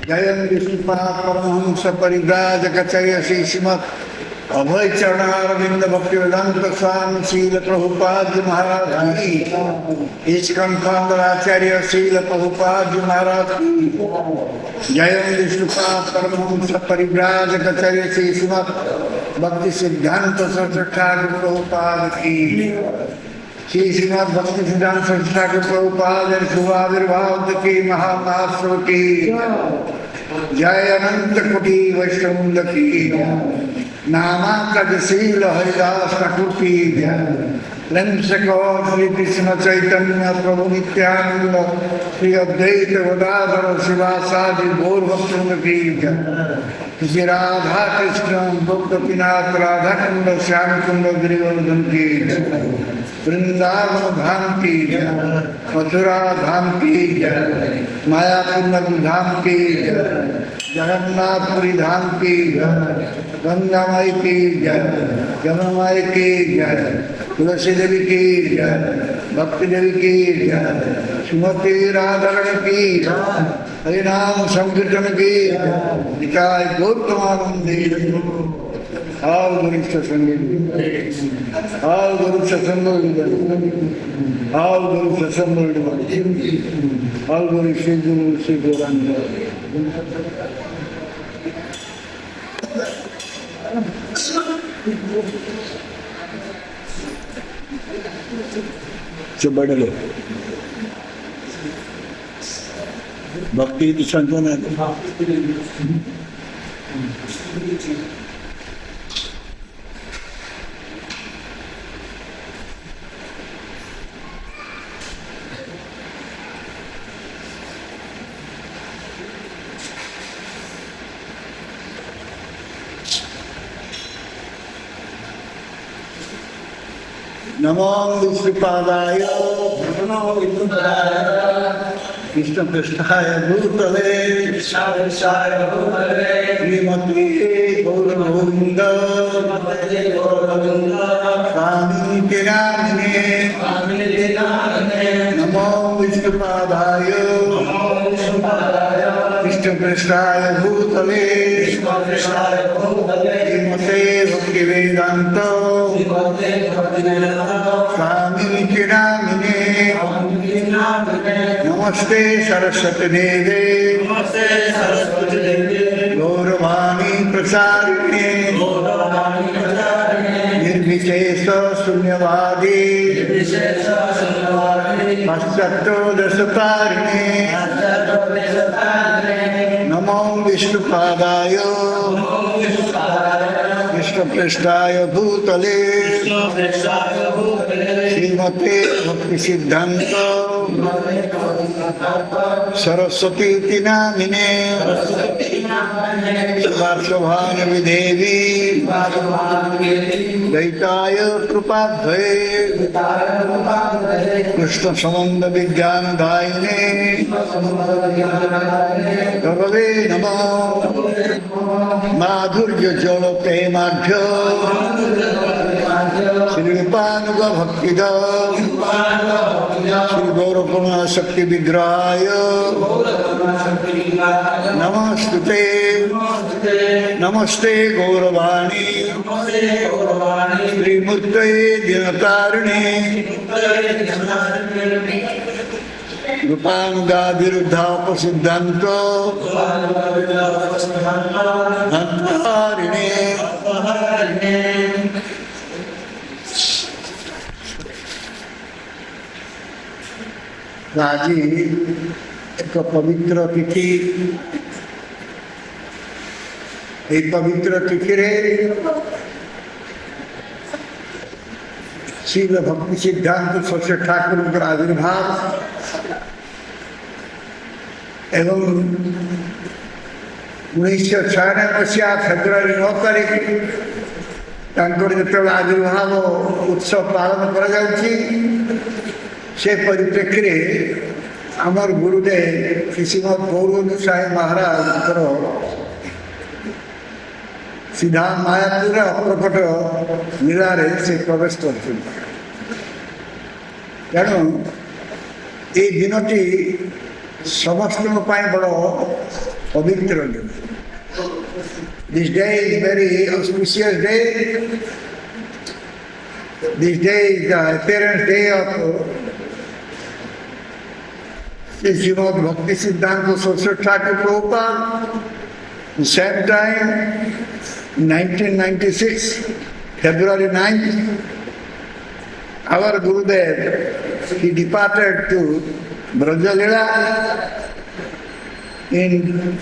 जयं विष्णुपाद परमहंस परिव्राजकाचार्य श्री श्रीमद् अभय चरणारविंद भक्तिवेदांत स्वामी श्रील प्रभुपाद महाराज की ISKCON founder आचार्य श्रील प्रभुपाद महाराज की जयं विष्णुपाद परमहंस परिव्राजकाचार्य श्री श्रीमद् भक्ति सिद्धांत सरस्वती ठाकुर प्रभुपाद की श्री श्रीमद् भक्ति सिद्धांत सरस्वती ठाकुर प्रभुपाद शुभाविर्भाव की महामहोत्सव की जय अनंत कोटि वैष्णव की नामाकशील हरिदास ठाकुर की श्री कृष्ण चैतन्य प्रभु नित्यानंद श्री अद्वैत गदाधर शिवासादि गौर भक्तों की श्री राधा कृष्ण गोपीनाथ राधा कुंड श्याम कुंड गिरिवर्धन की वृंदावन धाम की मथुरा धाम की मायापुर धाम की जगन्नाथपुरी धाम की गंगा माई की जमुना माई की तुलसी देवी की भक्ति देवी की सुमति राधारण की हरिनाम संकीर्तन की निकाय गौतमानंदी all Guru Satsanga, all Guru Satsanga, all Guru Satsanga, all Guru Sri Guru Sri Gauranga. So badalo. Bhakti to Santana. नमो विष्णुपादाय कृष्ण पृष्ठाय भूतले श्रीमती गौरगोविंद स्वामी के नामिने नमो विष्णुपादाय कृष्ण पृष्ठाय भूतले श्रीमते भक्ति वेदांत स्वामी के नामिने नमस्ते सरस्वती देवे गौरवाणी प्रचारिणे निर्विशेष शून्यवादी पश्चात्तोदशतारिणे नमो विष्णुपादाय कृष्णपृष्ठाय भूतले श्रीमते भक्ति सिद्धांत सरस्वती नामिने शिवाशोभानवि देवी दैताय कृपाध्वये कृष्ण संबंध विज्ञान दायिने गुरवे नमः माधुर्य जल प्रेमाढ्य श्रीपानुग भक्तिद श्री गौरकरुणा शक्ति विग्रहाय नमस्ते नमस्ते गौरवाणी श्रीमूर्तये दिनतारिणे रूपानुगाभिरुद्धापसिद्धान्त हंतारिणे आजी एक पवित्र तिथि पवित्र तिथि श्री भक्ति सिद्धांत सरस्वती ठाकुर आविर्भाव एवं 1996 मसीहा फेब्रुआरी 9 तारीख जो आविर्भाव उत्सव पालन कर से परिप्रेक्षी आमर गुरुदेव श्रीमद गौरवंद साई महाराज सीधा मायापुर अप्रकट लीलारे से प्रवेश कर ତେଣୁ এই দিনটি ସମସ୍ତଙ୍କ ପାଇଁ ବଡ଼ ପବିତ୍ର ଦିନ। This day is very auspicious day. This day is the appearance day of Srimad Bhakti Siddhanta Saraswati Thakur Prabhupada. Same time, 1996, February 9th, our Gurudev, he departed to Brajalila in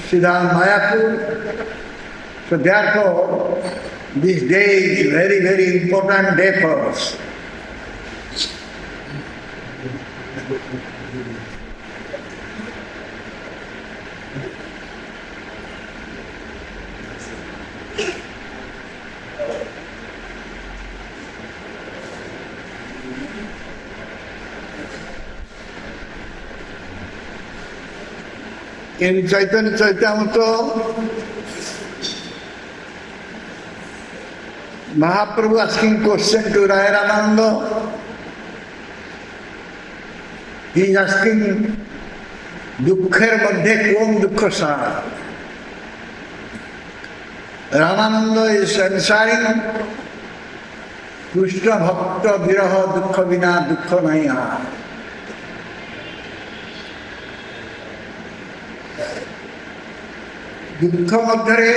Siddham Mayapur. So therefore, this day is very, very important day for us. In Chaitanya Charitamrita, Mahaprabhu asking question to Raya Ramananda. He is asking, Dukkher Madhye Kom Dukkha Sara. Ramananda is answering, Krishna Bhakta Viraha Dukkha Vina Dukkha Naya. দুঃখ মধ্যে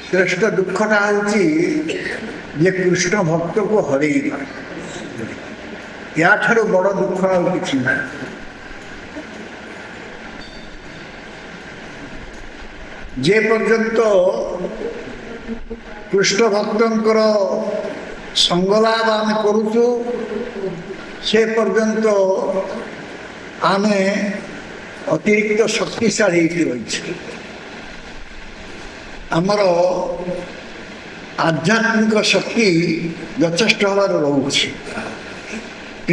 শ্রেষ্ঠ দুঃখটা হচ্ছে যে কৃষ্ণ ভক্তকে হরাইবা। ইয়াঠাରୁ বড় দুঃখ ଆଉ କିଛି ନାହିଁ। যে পর্যন্ত কৃষ্ণ ভক্তଙ୍କର সঙ্গলাভ ଆମେ କରୁଛୁ ସେ ପର୍ଯ୍ୟନ୍ତ ଆମେ ଅତିରିକ୍ତ ଶକ୍ତିଶାଳୀ ହେଇକି ରହିଛି। ଆମର ଆଧ୍ୟାତ୍ମିକ ଶକ୍ତି ଯଥେଷ୍ଟ ଭାବରେ ରହୁଛି।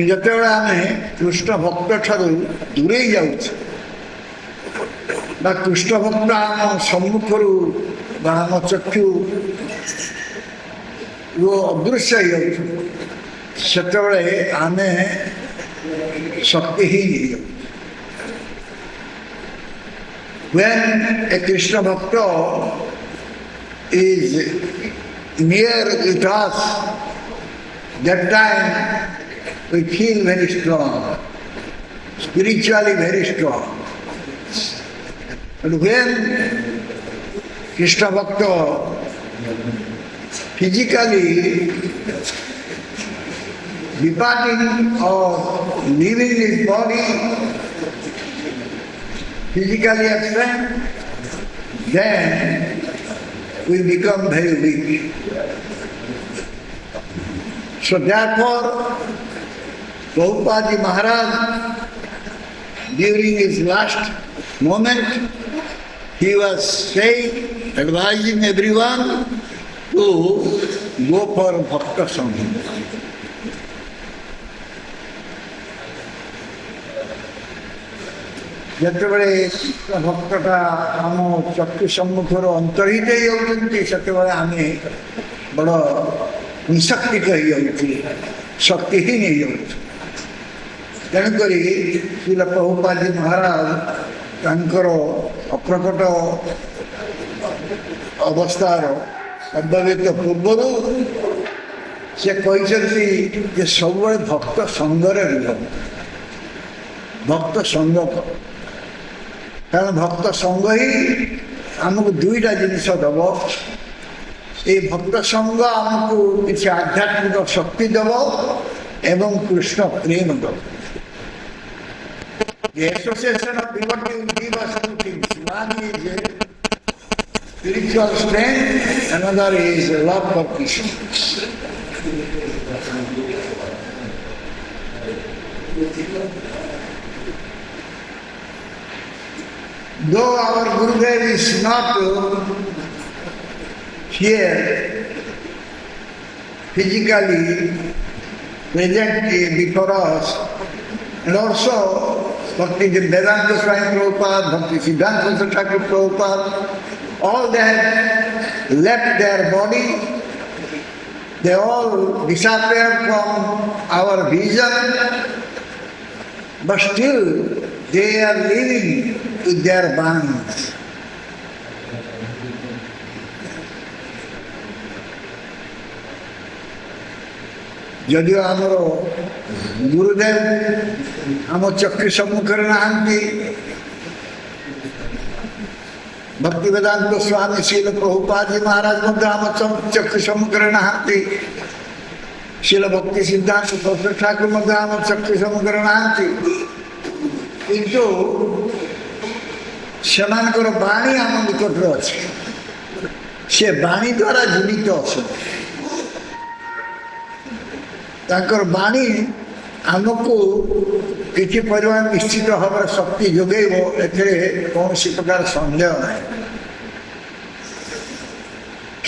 ଯେତେବେଳେ ଆମେ କୃଷ୍ଣ ଭକ୍ତ ଠାରୁ ଦୂରେଇ ଯାଉଛୁ ବା କୃଷ୍ଣ ଭକ୍ତ ଆମ ସମ୍ମୁଖରୁ ବା ଆମ ଚକ୍ଷୁ ଅଦୃଶ୍ୟ ହେଇଯାଉଛୁ, ସେତେବେଳେ ଆମେ ଶକ୍ତିହୀନ ହେଇଯାଉଛୁ। When a Krishna Bhakta is near with us, that time we feel very strong, spiritually very strong. And when Krishna Bhakta physically departing or leaving his body, physically absent, then we become very weak. So therefore, Prabhupada Maharaj, during his last moment, he was saying, advising everyone to go for Bhakta Sangha. ଯେତେବେଳେ ଭକ୍ତଟା ଆମ ଚକ୍ଷୁ ସମ୍ମୁଖରୁ ଅନ୍ତର୍ହିତ ହେଇଯାଉଛନ୍ତି, ସେତେବେଳେ ଆମେ ବଡ଼ ନିଶକ୍ତିକ ହେଇଯାଉଛୁ, ଶକ୍ତିହୀନ ହେଇଯାଉଛୁ। ତେଣୁକରି ଶ୍ରୀଲ ପ୍ରଭୁପାଦ ମହାରାଜ ତାଙ୍କର ଅପ୍ରକଟ ଅବସ୍ଥାର ଅବ୍ୟବହିତ ପୂର୍ବରୁ ସେ କହିଛନ୍ତି ଯେ ସବୁବେଳେ ଭକ୍ତ ସଙ୍ଗରେ ରୁହ, ଭକ୍ତ ସଙ୍ଗ କର। କାରଣ ଭକ୍ତ ସଙ୍ଗ ହିଁ ଆମକୁ ଦୁଇଟା ଜିନିଷ ଦେବ। এই ভক্ত সঙ্গ আমাকে কিছু আধ্যাত্মিক শক্তি দেব এবং কৃষ্ণ প্রেম দেব। The association of devotee will give us two things. One is spiritual strength, another is love for Krishna. Though our Gurudev is not here physically present before us, and also Bhakti Vedanta Swami Prabhupada, Bhakti Siddhanta Saraswati Thakur Prabhupada, all they have left their body they all disappear from our vision, but still they are living with their bands. যদিও আমার গুরুদেব আমার চক্ষু সম্মুখে নাহান্তি, ভক্তি বেদান্ত স্বামী শিল প্রভুপাদজি মহারাজ মধ্যে আমার চক্ষু সম্মুখে নাহান্তি, শিল ভক্তি সিদ্ধান্ত প্রফেসর ঠাকুর মধ্যে আমার চক্ষু সম্মুখে নাহান্তি, কিন্তু ସେମାନଙ୍କର ବାଣୀ ଆମ ନିକଟରେ ଅଛି, ସେ ବାଣୀ ଦ୍ୱାରା ଜୀବିତ ଅଛନ୍ତି। ତାଙ୍କର ବାଣୀ ଆମକୁ କିଛି ପରିମାଣ ନିଶ୍ଚିତ ଭାବରେ ଶକ୍ତି ଯୋଗାଇବ, ଏଥିରେ କୌଣସି ପ୍ରକାର ସନ୍ଦେହ ନାହିଁ।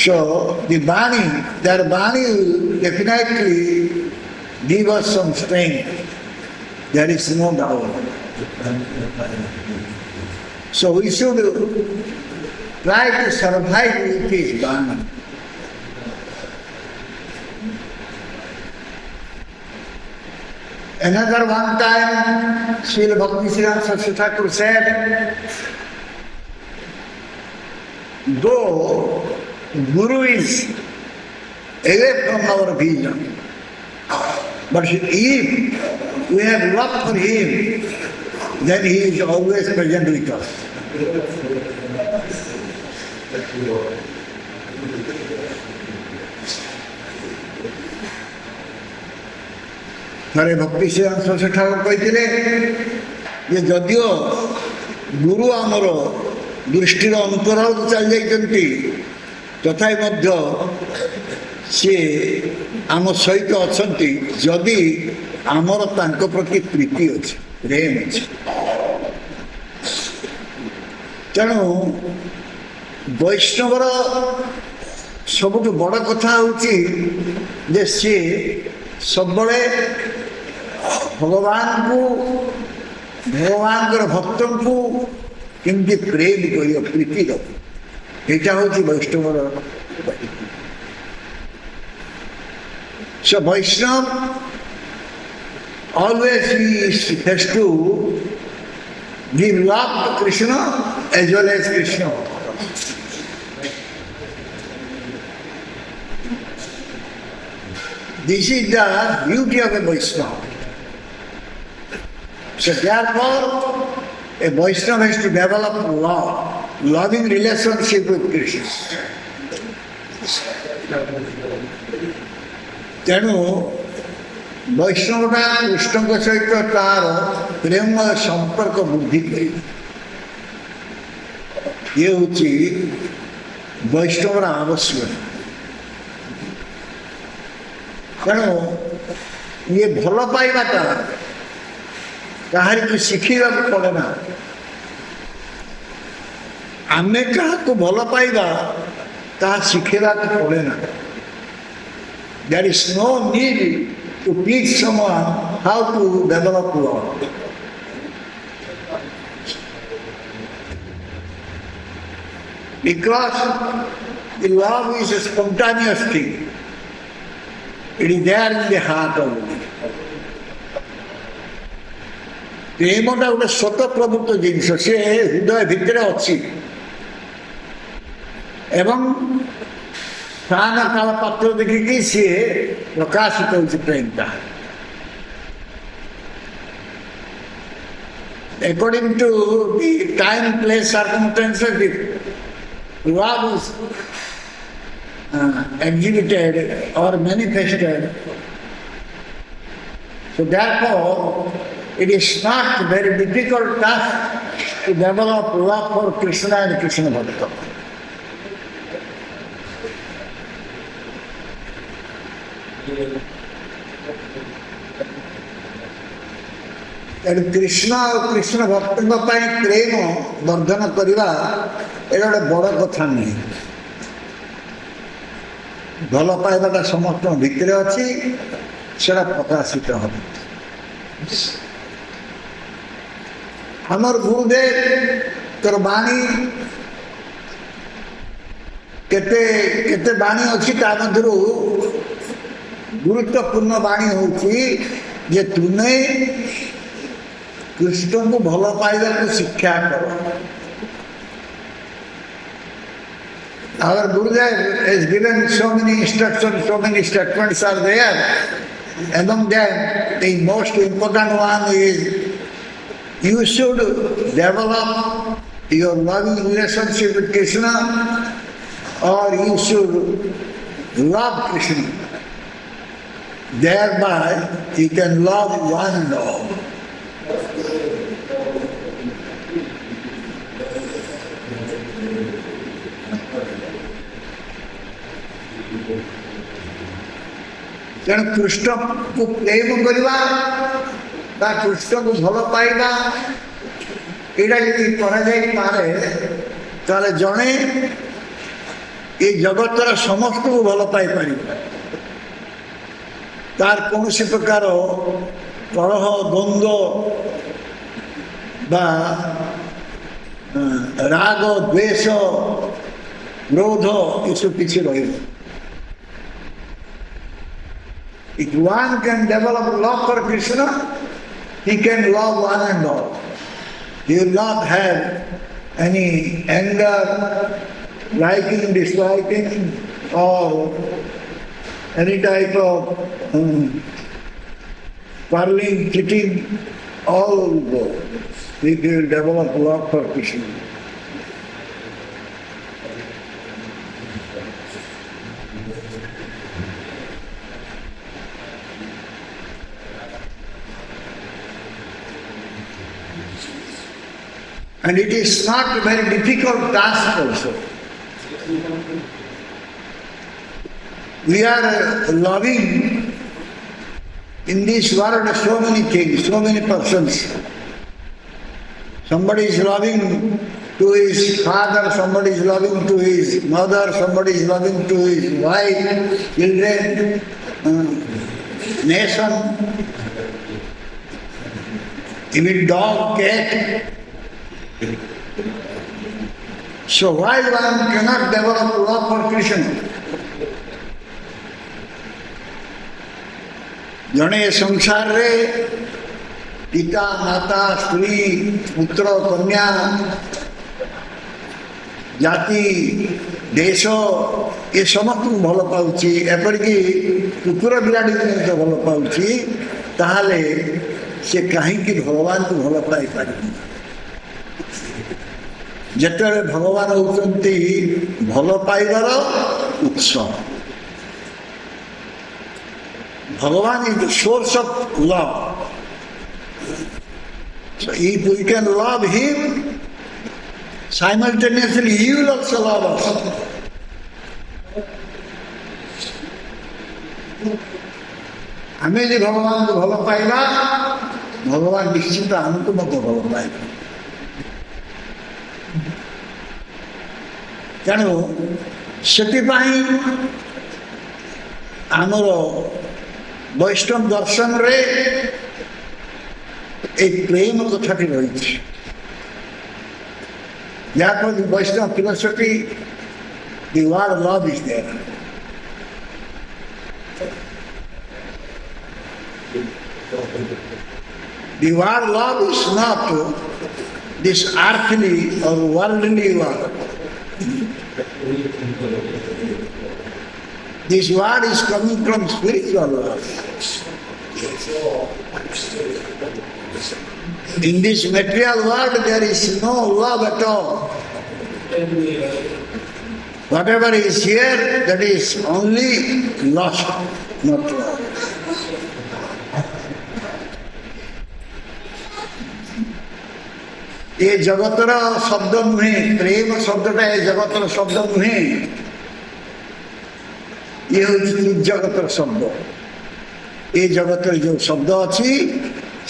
So the Bani, their Bani will definitely give us some strength. There is no doubt. So we should try to survive with his Bani. Another one time, Srila Bhakti-Siddhanta Saraswati Thakur said, though Guru is away from our vision, but if we have love for him, then he is always present with us. ଥରେ ଭକ୍ତି ସିଦ୍ଧାନ୍ତ ସରସ୍ୱତୀ ଠାକୁର କହିଥିଲେ ଯେ ଯଦିଓ ଗୁରୁ ଆମର ଦୃଷ୍ଟିର ଅନ୍ତରାଳକୁ ଚାଲିଯାଇଛନ୍ତି, ତଥାପି ମଧ୍ୟ ସିଏ ଆମ ସହିତ ଅଛନ୍ତି ଯଦି ଆମର ତାଙ୍କ ପ୍ରତି ପ୍ରୀତି ଅଛି, ପ୍ରେମ ଅଛି। ତେଣୁ ବୈଷ୍ଣବର ସବୁଠୁ ବଡ଼ କଥା ହେଉଛି ଯେ ସିଏ ସବୁବେଳେ ଭଗବାନଙ୍କୁ, ଭଗବାନଙ୍କର ଭକ୍ତଙ୍କୁ କେମିତି ପ୍ରେମ କରିବ, ପ୍ରୀତି ଦେବ, ଏଇଟା ହେଉଛି ବୈଷ୍ଣବର। So Vaishnava always has to give love to Krishna as well as Krishna. This is the beauty of a Vaishnava. So therefore, a Vaishnava has to develop love, loving relationship with Krishna. ତେଣୁ ବୈଷ୍ଣବଟା କୃଷ୍ଣଙ୍କ ସହିତ ତାର ପ୍ରେମମୟ ସମ୍ପର୍କ ବୃଦ୍ଧି କରିବ। ଇଏ ହେଉଛି ବୈଷ୍ଣବର ଆବଶ୍ୟକତା। ତେଣୁ ଇଏ ଭଲ ପାଇବାଟା କାହାରିକୁ ଶିଖିବାକୁ ପଡ଼େ ନା। ଆମେ କାହାକୁ ଭଲ ପାଇବା ତାହା ଶିଖିବାକୁ ପଡ଼େ ନା। There is no need to teach someone how to develop love. Because the love is a spontaneous thing. It is there in the heart only. ପ୍ରେମଟା ଗୋଟେ ସ୍ୱତଃପ୍ରବୃତ୍ତ ଜିନିଷ, ସେ ହୃଦୟ ଭିତରେ ଅଛି ଏବଂ ସ୍ଥାନ କାଳ ପାତ୍ର ଦେଖିକି ସିଏ ପ୍ରକାଶିତ ହେଉଛି ପ୍ରେମଟା। According to the time, place, circumstances, the love is exhibited or manifested. So therefore, it is not very difficult task to develop love for Krishna and Krishna Bhakta. Krishna ଆଉ କୃଷ୍ଣ ଭକ୍ତଙ୍କ ପାଇଁ ପ୍ରେମ ବର୍ଦ୍ଧନ କରିବା ଏଇଟା ଗୋଟେ ବଡ଼ କଥା ନୁହେଁ। ଭଲ ପାଇବାଟା ସମସ୍ତଙ୍କ ଭିତରେ ଅଛି, ସେଟା ପ୍ରକାଶିତ ହେବ। ଆମର ଗୁରୁଦେବଙ୍କର ବାଣୀ କେତେ କେତେ ବାଣୀ ଅଛି, ତା ମଧ୍ୟରୁ गुरुत्वपूर्ण वाणी होची तुमे कृष्ण को भल पाइबा को शिक्षा कर. Our Gurudev has given so many instructions, so many statements are there. Among them, the most important one is you should develop your loving relationship with Krishna, or you should love Krishna. Thereby you can love one and all. तेणु कृष्ण को प्रेम करवा कृष्ण को भल पाइबा यहाँ यदि करे जड़े ये जगतर समस्त को भल पाई तार कौन प्रकार कलह द्वंद्व बा राग द्वेष क्रोध ये सब किसी रही. If one can develop love for Krishna, he can love one and all. He will not have any anger, liking, disliking, or any type of quarreling, cheating, all will go. He will develop love for Krishna. And it is not a very difficult task also. We are loving in this world so many things, so many persons. Somebody is loving to his father, somebody is loving to his mother, somebody is loving to his wife, children, nation, even dog, cat. So why one cannot develop love for Krishna? जने संसार रे पिता माता स्त्री पुत्र कन्या जाति देश ये समस्त भल पाउची एपरिकी कुकुर बिराड़ी को भल पाउची ताहले से कहीं भगवान को भल पाई पारे. जिते भगवान होती भल पाइबार उत्स. भगवान is the source of love. So if we can love him, simultaneously he will also love us. हमें जो भगवान को भल पाइबा भगवान निश्चित हमको मत भल पाइबा. तेणु से आमर वैष्णव दर्शन रे एक प्रेम कथाटी रही. जहाँ Vaishnava philosophy the word love is there. The word love is not this earthly or worldly word. This word is coming from spiritual love. In this material world there is no love at all. Whatever is here, that is only lust, not love. ये जगतर शब्द नुहे, प्रेम शब्दटा ये जगतर शब्द नुहे, ये हूँ जगतर शब्द. ये जगतर जो शब्द अच्छी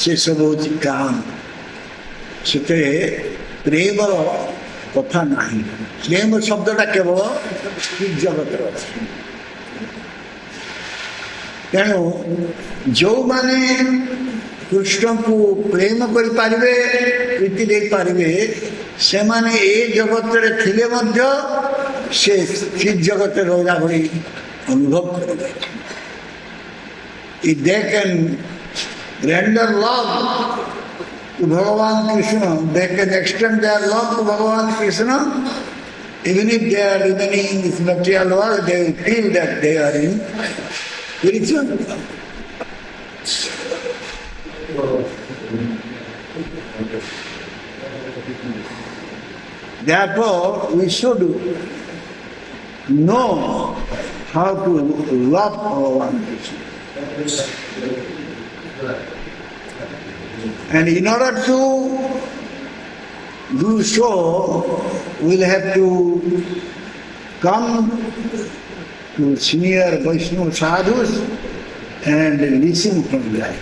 से सब हूँ काम. से प्रेमर कथा नहीं. प्रेम शब्दटा केवल जगतर अच्छी. तेणु जो माने कृष्ण को प्रेम कर पारिबे, प्रीति दे पारिबे, से माने ए जगत रे थिले मध्य से चित जगत रोजा भरी अनुभव करेंगे. if they can render love to Bhagavan Krishna, they can extend their love to Bhagavan Krishna. Even if they are remaining in this material world, they will feel that they are in spiritual love. Therefore, we should know how to love Bhagavan Krishna. And in order to do so, we'll have to come to senior Vaishnava sadhus and listen from them.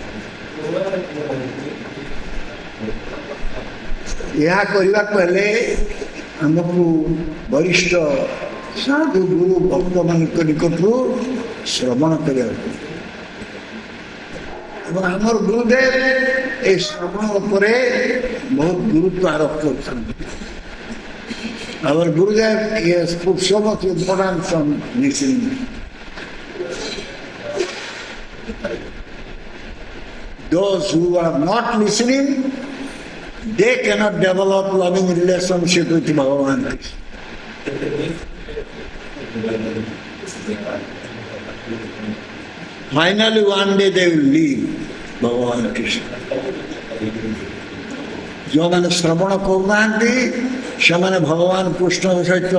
यह करने पहले हमको वरिष्ठ साधु गुरु भक्त मान निकटू श्रवण कर गुरुदेव ये श्रवण पर बहुत गुरुत्व आरोप कर गुरुदेव ये so much importance on listening. Those who are not listening, they cannot develop loving relationship with Bhagavan Krishna. Finally, one day they will leave Bhagavan Krishna. जो मैंने श्रवण करना से मैंने भगवान कृष्ण सहित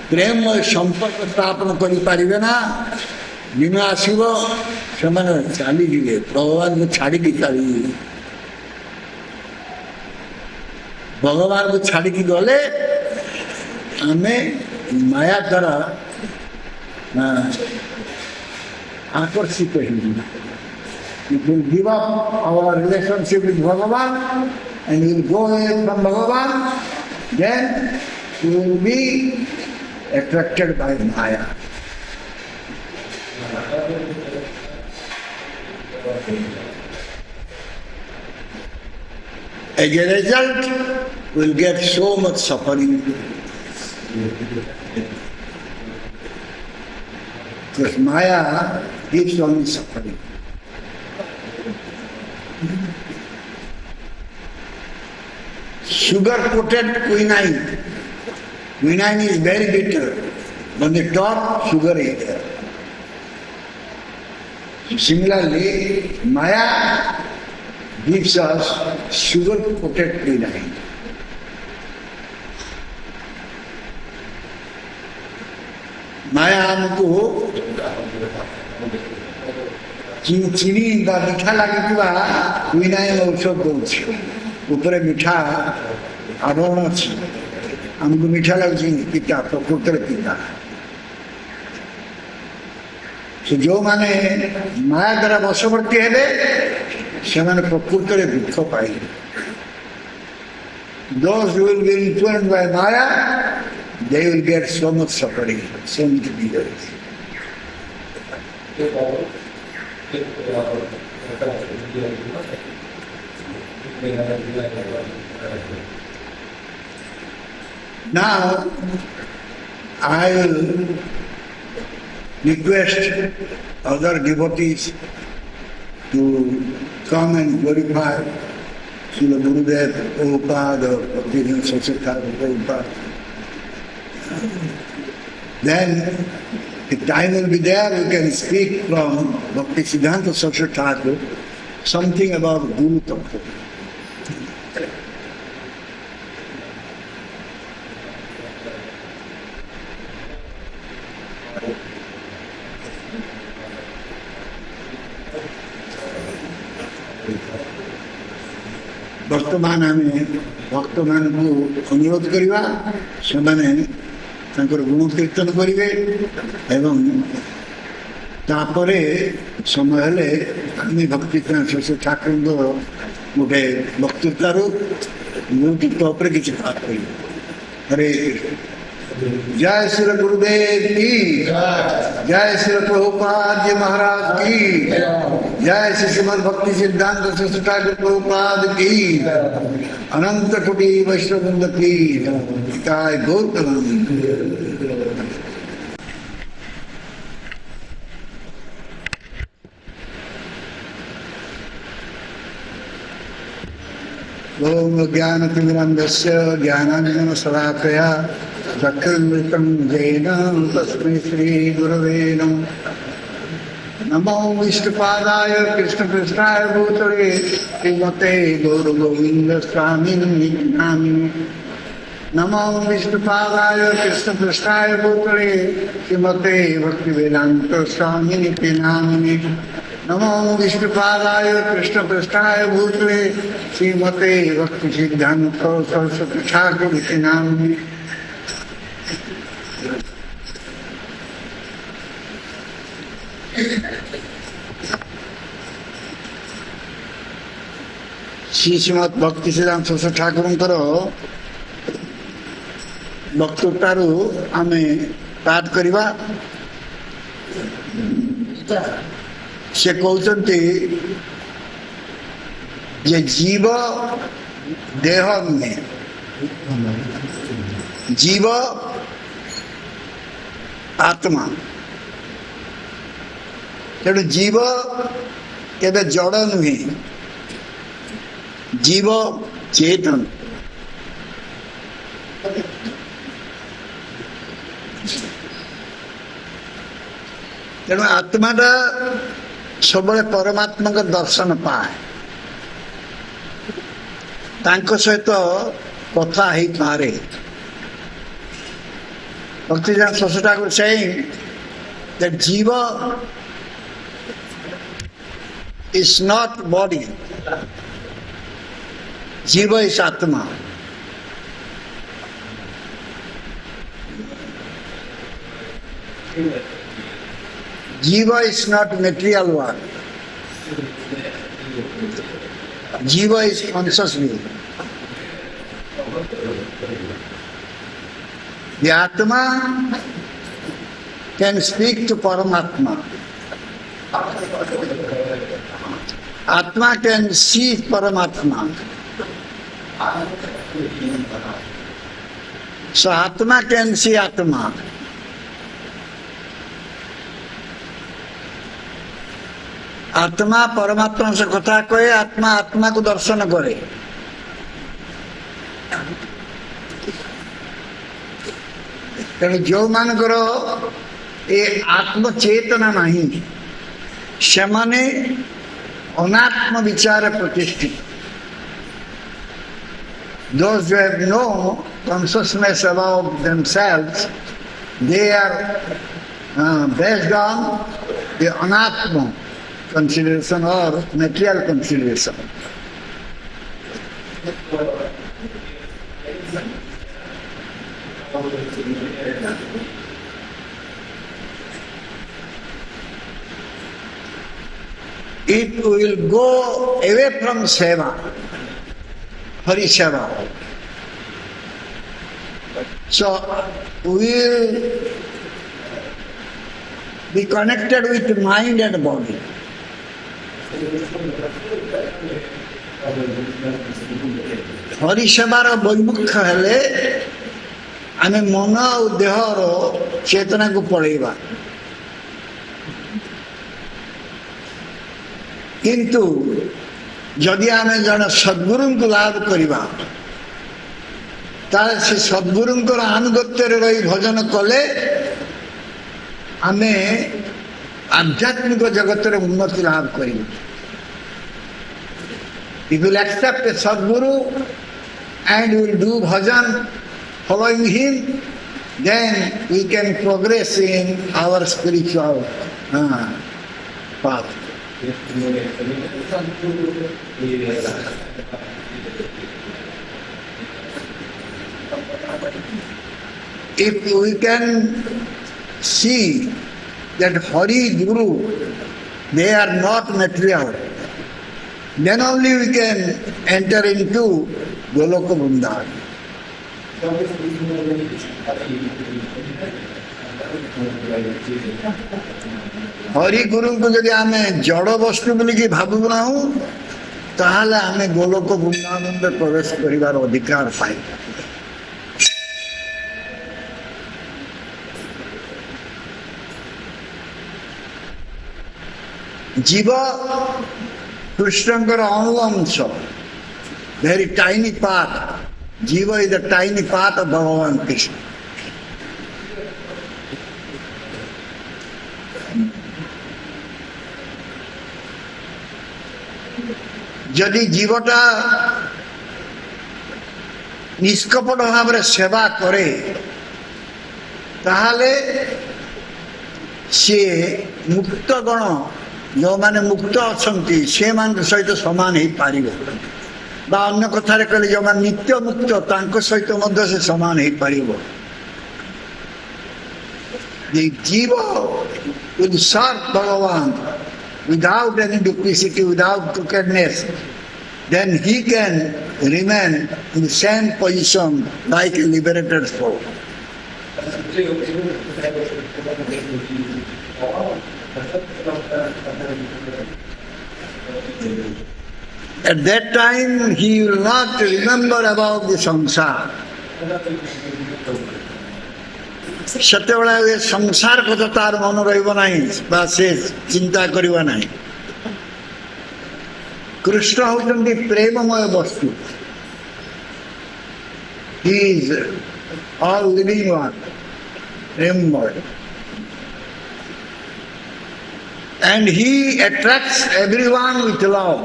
प्रेम संपर्क स्थापन करें ना दिन आसब से चली जाए भगवान को छाड़ी चली भगवान को छाड़ी गले आम माया द्वारा आकर्षित We will give up our relationship with Bhagavan and we will go away from Bhagavan, then we will be attracted by Maya. As a result, we will get so much suffering. Because Maya gives only suffering. Sugar-coated quinine. Quinine is very bitter. On the top, sugar is there. Similarly, Maya gives us sugar-coated quinine. Maya हमको चीनी मीठा लगे quinine औषध दौर ऊपर मीठा आवरण अच्छी हमको मीठा लगे पिता प्रकृतर पिता जो माने माया द्वारा बशवर्ती हेले से प्रकृतर दुख पाइले Those who will be influenced by Maya, they will get so much suffering, so much misery. Now, I will request other devotees to come and glorify Srila Gurudev, Prabhupada, or Bhaktivinoda Saraswati Prabhupada. Then, if time will be there, we can speak from Bhaktisiddhanta Saraswati Thakur something about Guru Tattva. वर्तमान आम भक्त मान को अनुरोध करवा से गुण कीर्तन करेंगे एवं तापरे समय हेले भक्ति सरस्वती ठाकुर गोटे वक्तृतार गुरुत्व पर किसी बात करें हरे जय श्री गुरुदेव की जय श्री प्रभुपाद जी महाराज की जय श्री श्रीमद भक्ति सिद्धांत सरस्वती ठाकुर प्रभुपाद की अनंत कोटि वैष्णववृंद की जय गौतम ओम ज्ञानतिमिरन्धस्य ज्ञानाञ्जनशलाकया चक्षुर्मृतं येन तस्मै श्रीगुरवे नमः। नमो विष्णुपादाय कृष्णकृष्णाय भूतले श्रीमते गौरगोविन्दस्वामिने नामिने। नमो विष्णुपादाय कृष्णकृष्णाय भूतले श्रीमते भक्तिवेदान्तस्वामिने नामिने। नमो विष्णुपादाय कृष्णकृष्णाय भूतले श्रीमते भक्तिसिद्धान्त सरस्वती ठाकुर नामिने। श्री श्रीमद भक्ति सिद्धांत सरस्वती ठाकुर वक्तृतारू आमे पाठ करवा। से कहते जे जीव देह नुहे, जीव आत्मा। तेणु जीव केबे जड़ नुहे, जीव चेतन। तेणु आत्माटा सब परमात्मा का दर्शन पाए, तांको सहित कथा ही पारे। भक्तिसिद्धांत Saraswati Thakur saying that jiva is not body, jiva is atma. Jiva is not material one. Jiva is conscious being. The Atma can speak to Paramatma. Atma can see Paramatma. So Atma can see Atma. आत्मा परमात्मा से कथा कहे, आत्मा आत्मा को दर्शन करे। तेणु जो मानकर ये आत्म चेतना नहीं, से माने अनात्म विचार प्रतिष्ठित। Those who have no consciousness about themselves, they are based on the anatma consideration or material consideration. It will go away from seva, Hari Seva. So we will be connected with mind and body. Hari सेवार बहिमुख हेले आमे मन और there चेतना को पढ़ेबा, किंतु जदि आमे जन सद्गुरु को लाभ करिबा ताले से सद्गुरु को अनुगत्य रे रही भजन कले आमे आध्यात्मिक जगत रे उन्नति लाभ करिबा। If we will accept a Sadguru and we will do bhajan following him, then we can progress in our spiritual path. If we can see that Hari Guru, they are not material, then only we can enter into Goloka Vrindavan. Hari गुरु को जदि आमे जड़ वस्तु बोलिकी भावु ना ताहले आमे गोलोक वृंदावन में प्रवेश करिवार अधिकार पाई। जीव कृष्णकर अनुअंश very tiny part. Jiva is the tiny part of Bhagavan Krishna. যদি জীবটা নিষ্কপট ভাবে সেবা করে তাহলে সে মুক্তগণ ଯେଉଁମାନେ ମୁକ୍ତ ଅଛନ୍ତି ସେମାନଙ୍କ ସହିତ ସମାନ ହେଇପାରିବ ବା ଅନ୍ୟ କଥାରେ କହିଲେ ଯେଉଁମାନେ ନିତ୍ୟ ମୁକ୍ତ ତାଙ୍କ ସହିତ ମଧ୍ୟ ସେ ସମାନ ହେଇପାରିବ। The jiva will serve Bhagavan without any duplicity, without crookedness, then he can remain in the same position like a liberated soul. At that time he will not remember about the samsara. ସେତେବେଳେ ସଂସାର କଥା ତାର ମନ ରହିବ ନାହିଁ ବା ସେ ଚିନ୍ତା କରିବ ନାହିଁ। କୃଷ୍ଣ ହେଉଛନ୍ତି ପ୍ରେମମୟ ବସ୍ତୁ। He is all living one, ପ୍ରେମମୟ, and he attracts everyone with love.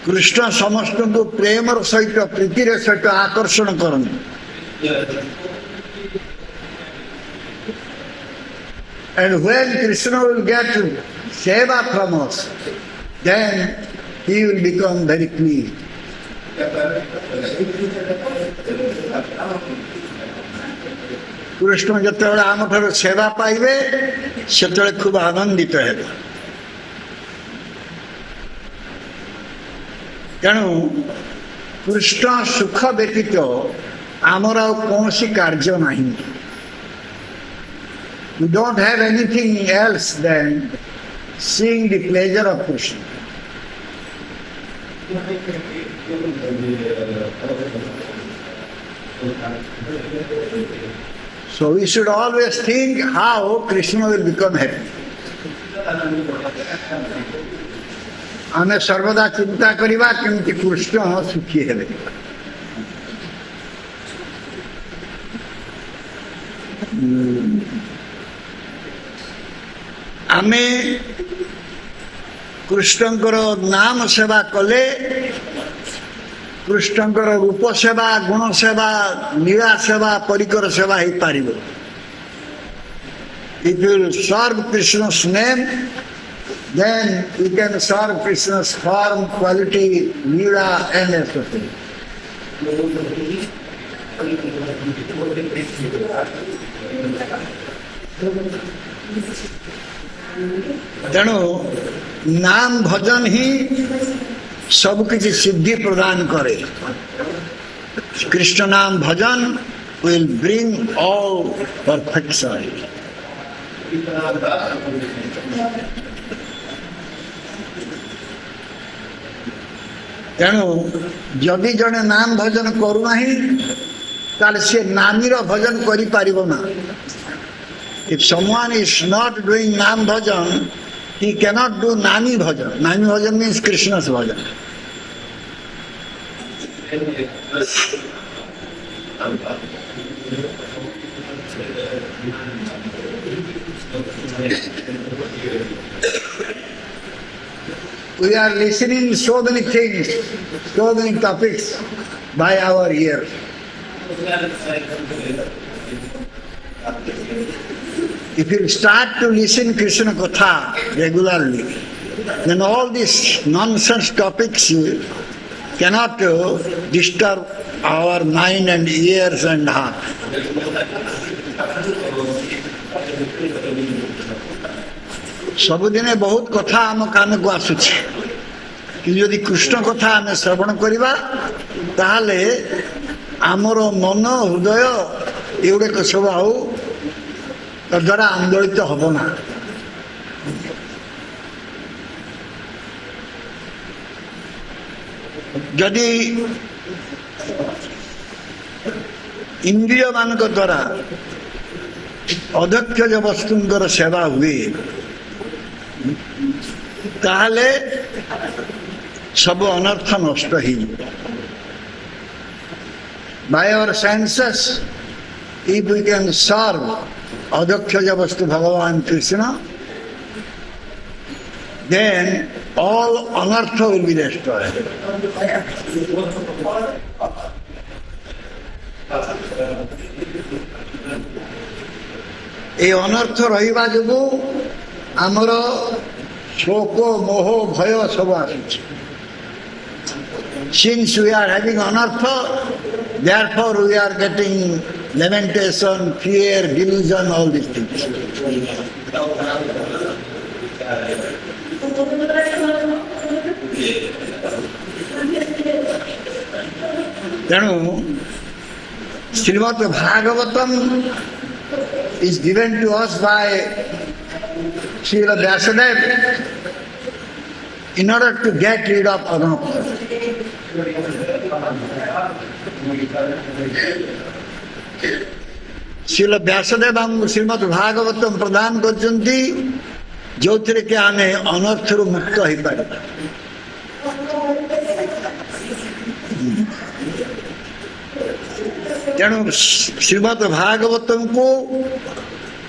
Krishna ସମସ୍ତଙ୍କୁ ପ୍ରେମର ସହିତ ପ୍ରୀତିର ସହିତ ଆକର୍ଷଣ କରନ୍ତି। And when Krishna will get seva from us, then he will become very clean. Krishna ଯେତେବେଳେ ଆମଠାରୁ ସେବା ପାଇବେ ସେତେବେଳେ ଖୁବ ଆନନ୍ଦିତ ହେବେ। ତେଣୁ କୃଷ୍ଣ ସୁଖ ବ୍ୟତୀତ ଆମର ଆଉ କୌଣସି କାର୍ଯ୍ୟ ନାହିଁ। We don't have anything else than seeing the pleasure of Krishna. So we should always think how Krishna will become happy. ଆମେ ସର୍ବଦା ଚିନ୍ତା କରିବା କେମିତି କୃଷ୍ଣ ସୁଖୀ ହେବେ। ଆମେ କୃଷ୍ଣଙ୍କର ନାମ ସେବା କଲେ କୃଷ୍ଣଙ୍କର ରୂପ ସେବା, ଗୁଣ ସେବା, ଲୀଳା ସେବା, ପରିକର ସେବା ହେଇପାରିବ। If you will serve Krishna's name, then you can serve Krishna's form, quality, lila and everything. ତେଣୁ ନାମ ଭଜନ ହିଁ ସବୁ କିଛି ସିଦ୍ଧି ପ୍ରଦାନ କରେ। କୃଷ୍ଣ ନାମ ଭଜନ will bring all perfection. ତେଣୁ ଯଦି ଜଣେ ନାମ ଭଜନ କରୁନାହିଁ ତାହେଲେ ସେ ନାମୀର ଭଜନ କରିପାରିବ ନା। If someone is not doing nam bhajan, he cannot do nami bhajan. Nami bhajan means Krishna's bhajan. We are listening so many things, so many topics by our ears. If you start to listen Krishna Katha regularly, then all these nonsense topics cannot disturb our mind and ears and heart. ସବୁଦିନେ ବହୁତ କଥା ଆମ କାନକୁ ଆସୁଛି, କିନ୍ତୁ ଯଦି କୃଷ୍ଣ କଥା ଆମେ ଶ୍ରବଣ କରିବା ତାହେଲେ ଆମର ମନ ହୃଦୟ ଏଗୁଡ଼ାକ ସବୁ ଆଉ ତଦ୍ୱାରା ଆନ୍ଦୋଳିତ ହେବ ନା। ଯଦି ଇନ୍ଦ୍ରିୟ ମାନଙ୍କ ଦ୍ୱାରା ଅଦକ୍ଷଜ ବସ୍ତୁଙ୍କର ସେବା ହୁଏ ତାହେଲେ सब अनर्थ नष्ट ही by our senses if we can serve adakshaya vastu Bhagavan Krishna, then all anartha will be destroyed. এই অনর্থ রহিবা যোগু আমার শোক মোহ ভয় সব আসুছে। Since we are having anartha, therefore we are getting lamentation, fear, delusion, all these things. তেণু Shrimad Bhagavatam is given to us by Srila Vyasadeva in order to get rid of anartha. Srila Vyasadeva Srimad Bhagavatam प्रदान करछन्ति जोथिरे के आमे अनर्थरु मुक्त होई पारे। तेणु श्रीमद् भागवतम को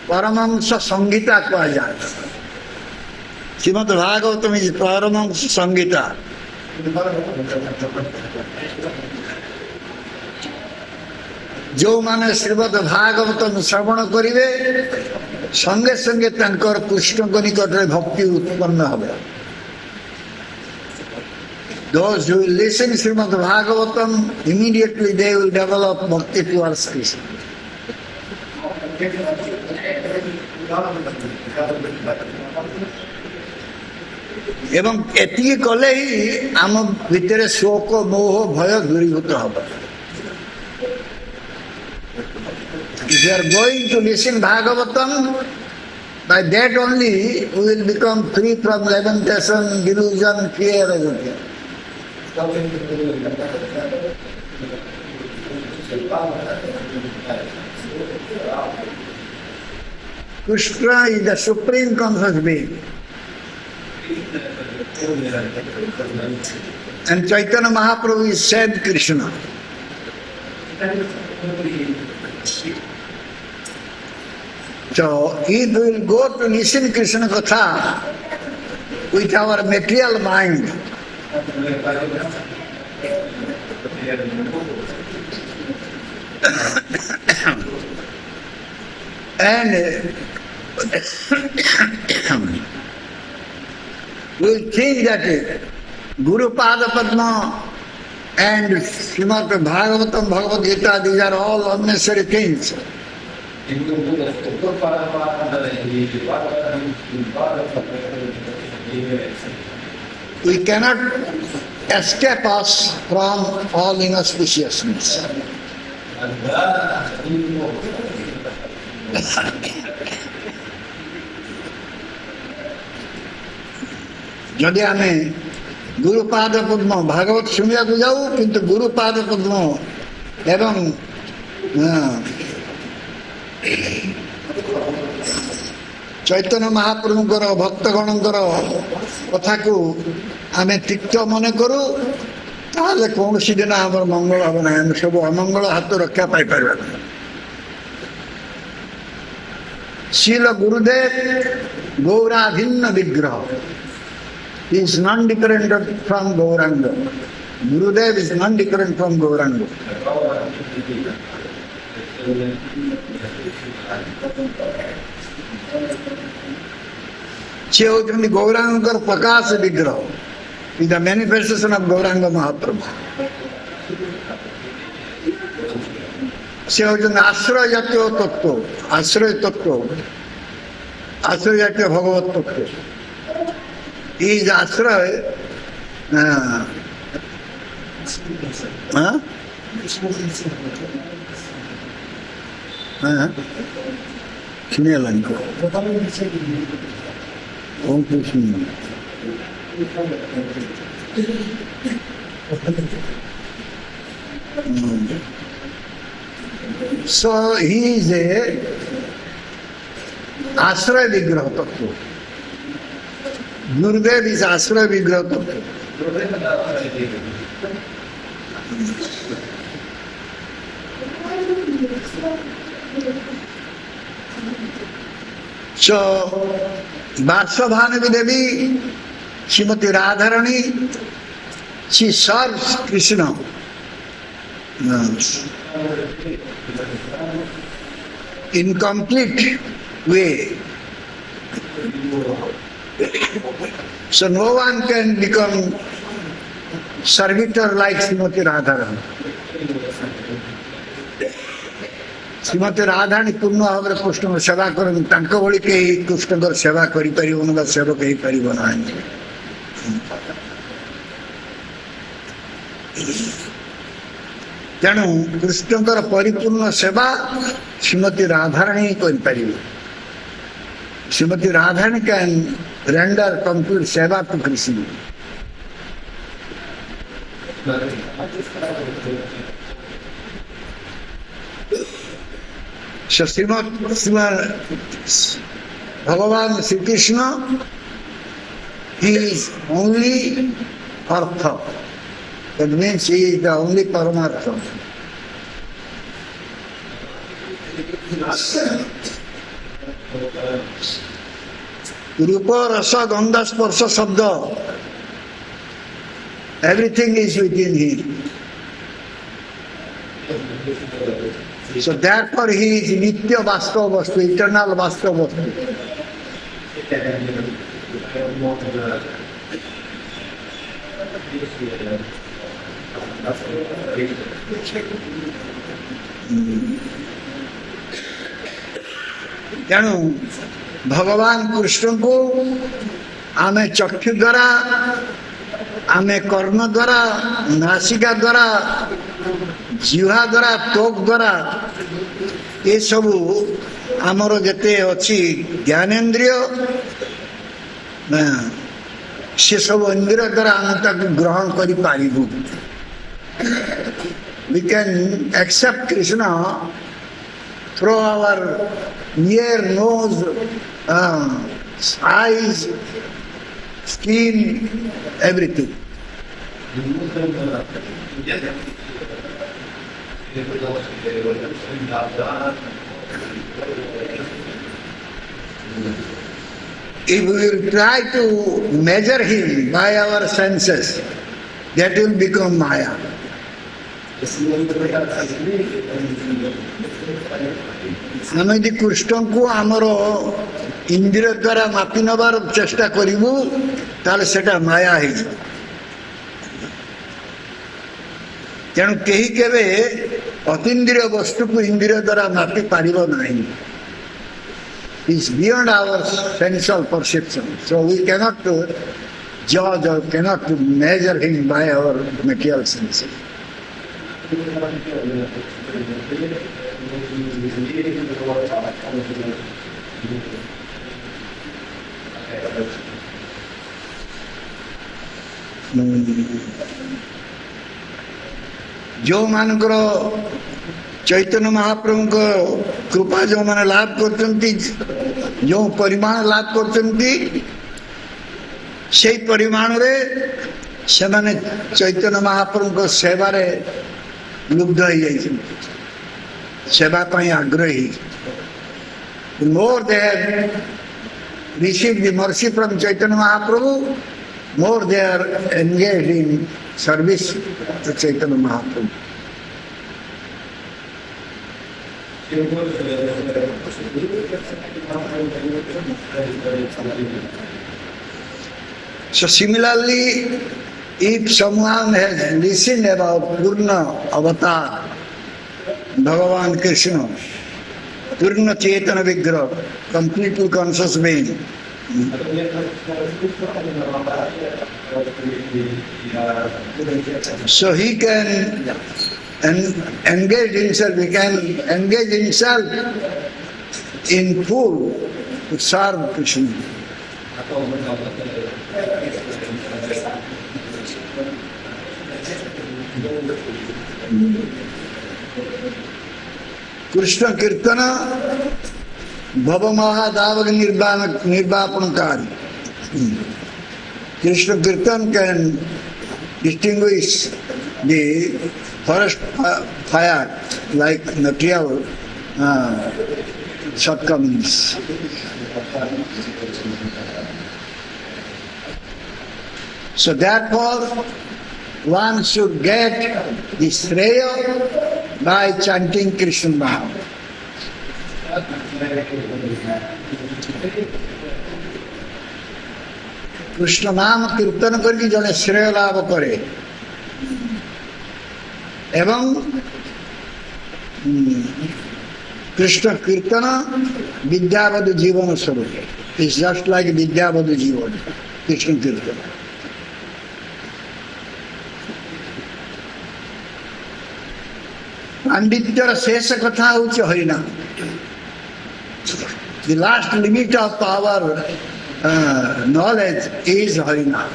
परमहंस संहिता कहा जाता है। श्रीमद् भागवतम इज परमहंस संहिता। जो माने श्रीमद् भागवतम श्रवण करिवे संगे संगे तंकर कृष्ण को निकट रे भक्ति उत्पन्न होबे। Those who will listen Srimad Bhagavatam, immediately they will develop bhakti towards Krishna. এবং এটিকে কলেই আম ভিতরে শোক মোহ ভয় দূরীভূত হবে। If you are going to listen Bhagavatam, by that only we will become free from lamentation, delusion, fear, everything. Krishna is the supreme conscious being. And Chaitanya Mahaprabhu is said Krishna. So if we will go to listen Krishna Katha with our material mind, and we think that Guru Pada Padma and Srimad Bhagavatam, Bhagavad Gita, these are all unnecessary things. We cannot escape us from all inauspiciousness. যদি আমি গুরুপাদ পদ্ম ভাগবত শুনিବାକୁ যাও কিন্তু গুরুপাদ পদ্ম এবং চৈতন্য মহাপ্রভুଙ୍କର ଭକ୍ତଗଣଙ୍କର କଥାକୁ ଆମେ ତିକ୍ତ ମନେ କରୁ, ତାହେଲେ କୌଣସି ଦିନ ଆମର ମଙ୍ଗଳ ହେବ ନାହିଁ। ଆମେ ସବୁ ଅମଙ୍ଗଳ ହାତ ରକ୍ଷା ପାଇପାରିବା ନାହିଁ। Srila Gurudev Gauravhinna Vigraha is non-different from Gauranga. Gurudev is non-different from Gauranga. ସେ ହେଉଛନ୍ତି ଗୌରାଙ୍ଗଙ୍କର ପ୍ରକାଶ ବିଗ୍ରହ, is the manifestation of Gauranga Mahaprabhu. ସେ ହେଉଛନ୍ତି ଆଶ୍ରୟ ଜାତୀୟ ତତ୍ତ୍ୱ, ଆଶ୍ରୟ ତତ୍ତ୍ୱ, ଆଶ୍ରୟ ଜାତୀୟ ଭଗବତ ତତ୍ତ୍ୱ। is ଆଶ୍ରୟ ଶୁଣିଗଲାନି Om Krishna. So he is a Ashraya Vigraha Tattva. Gurudev is Ashraya Vigraha Tattva. So, Vasavanavi Devi, Srimati Radharani, she serves Krishna in complete way. So no one can become servitor like Srimati Radharani. Shrimati Radhani पूर्ण भाव में कृष्ण सेवा करनी भली कहीं कृष्ण सेवा कर सेवक हो पार ना तेणु कृष्ण परिपूर्ण सेवा श्रीमती राधाराणी कर Srimati Radharani can render complete seva to Krishna So Bhagavan Sri Krishna, he is only Artha. That means he is the only Paramartha. Rupa, Rasa, Gandha, Sparsha, Sabda, everything is within him. So therefore he is Nitya Vastava Vastu, eternal Vastava Vastu. तेणु भगवान कृष्ण को आमे चक्षु द्वारा आमे कर्ण द्वारा नासिका द्वारा जीवा द्वारा त्वक द्वारा ये सब आमर जते अच्छी ज्ञानेन्द्रिय से सब इंद्रिय द्वारा आम तक ग्रहण कर पारिबु. We can accept Krishna through our ear, nose, eyes, skin, everything. If we will try to measure him by our senses, that will become Maya. आम यदि कृष्ण को आमर इंद्रिय द्वारा मापी नबार चेष्टा करूँ ताले सेटा माया है. तेणु कहीं केवे अतीन्द्रिय वस्तु को इंद्रिय द्वारा मापी पारिबो नहीं. It's beyond our sensual perception. So we cannot judge or cannot measure him by our material senses. जो मानकर चैतन्य महाप्रभु को कृपा जो मैंने लाभ करते जो परिमाण लाभ करते से परिमाण रे से माने चैतन्य महाप्रभु को सेवा रे लुब्ध हो जाए सेवा पाई आग्रही. More they receive the mercy from Chaitanya Mahaprabhu, more they are engaged in service to Chaitanya Mahaprabhu. So similarly, if someone has listened about Purna Avatar, Bhagavan Krishna, Purna Chaitanya Vigraha, completely conscious being, so he can engage himself, he can engage himself in full to serve Krishna. Krishna Kirtana Bhava Mahadavaga Nirbhapanakari. Krishna Kirtan can distinguish the forest fire like material shortcomings. So therefore, one should get the Shreya by chanting Krishna Maha. Krishna নাম কীর্তন করি জনে শ্রেয় লাভ করে এবং কৃষ্ণ কীর্তন বিদ্যাবধূ জীবন স্বরূপ। It's just like বিদ্যাবধূ জীবন কৃষ্ণ কীর্তন। পাণ্ডিত্যর শেষ কথা হচ্ছে হরিনাম। The last limit of our knowledge is Harinam.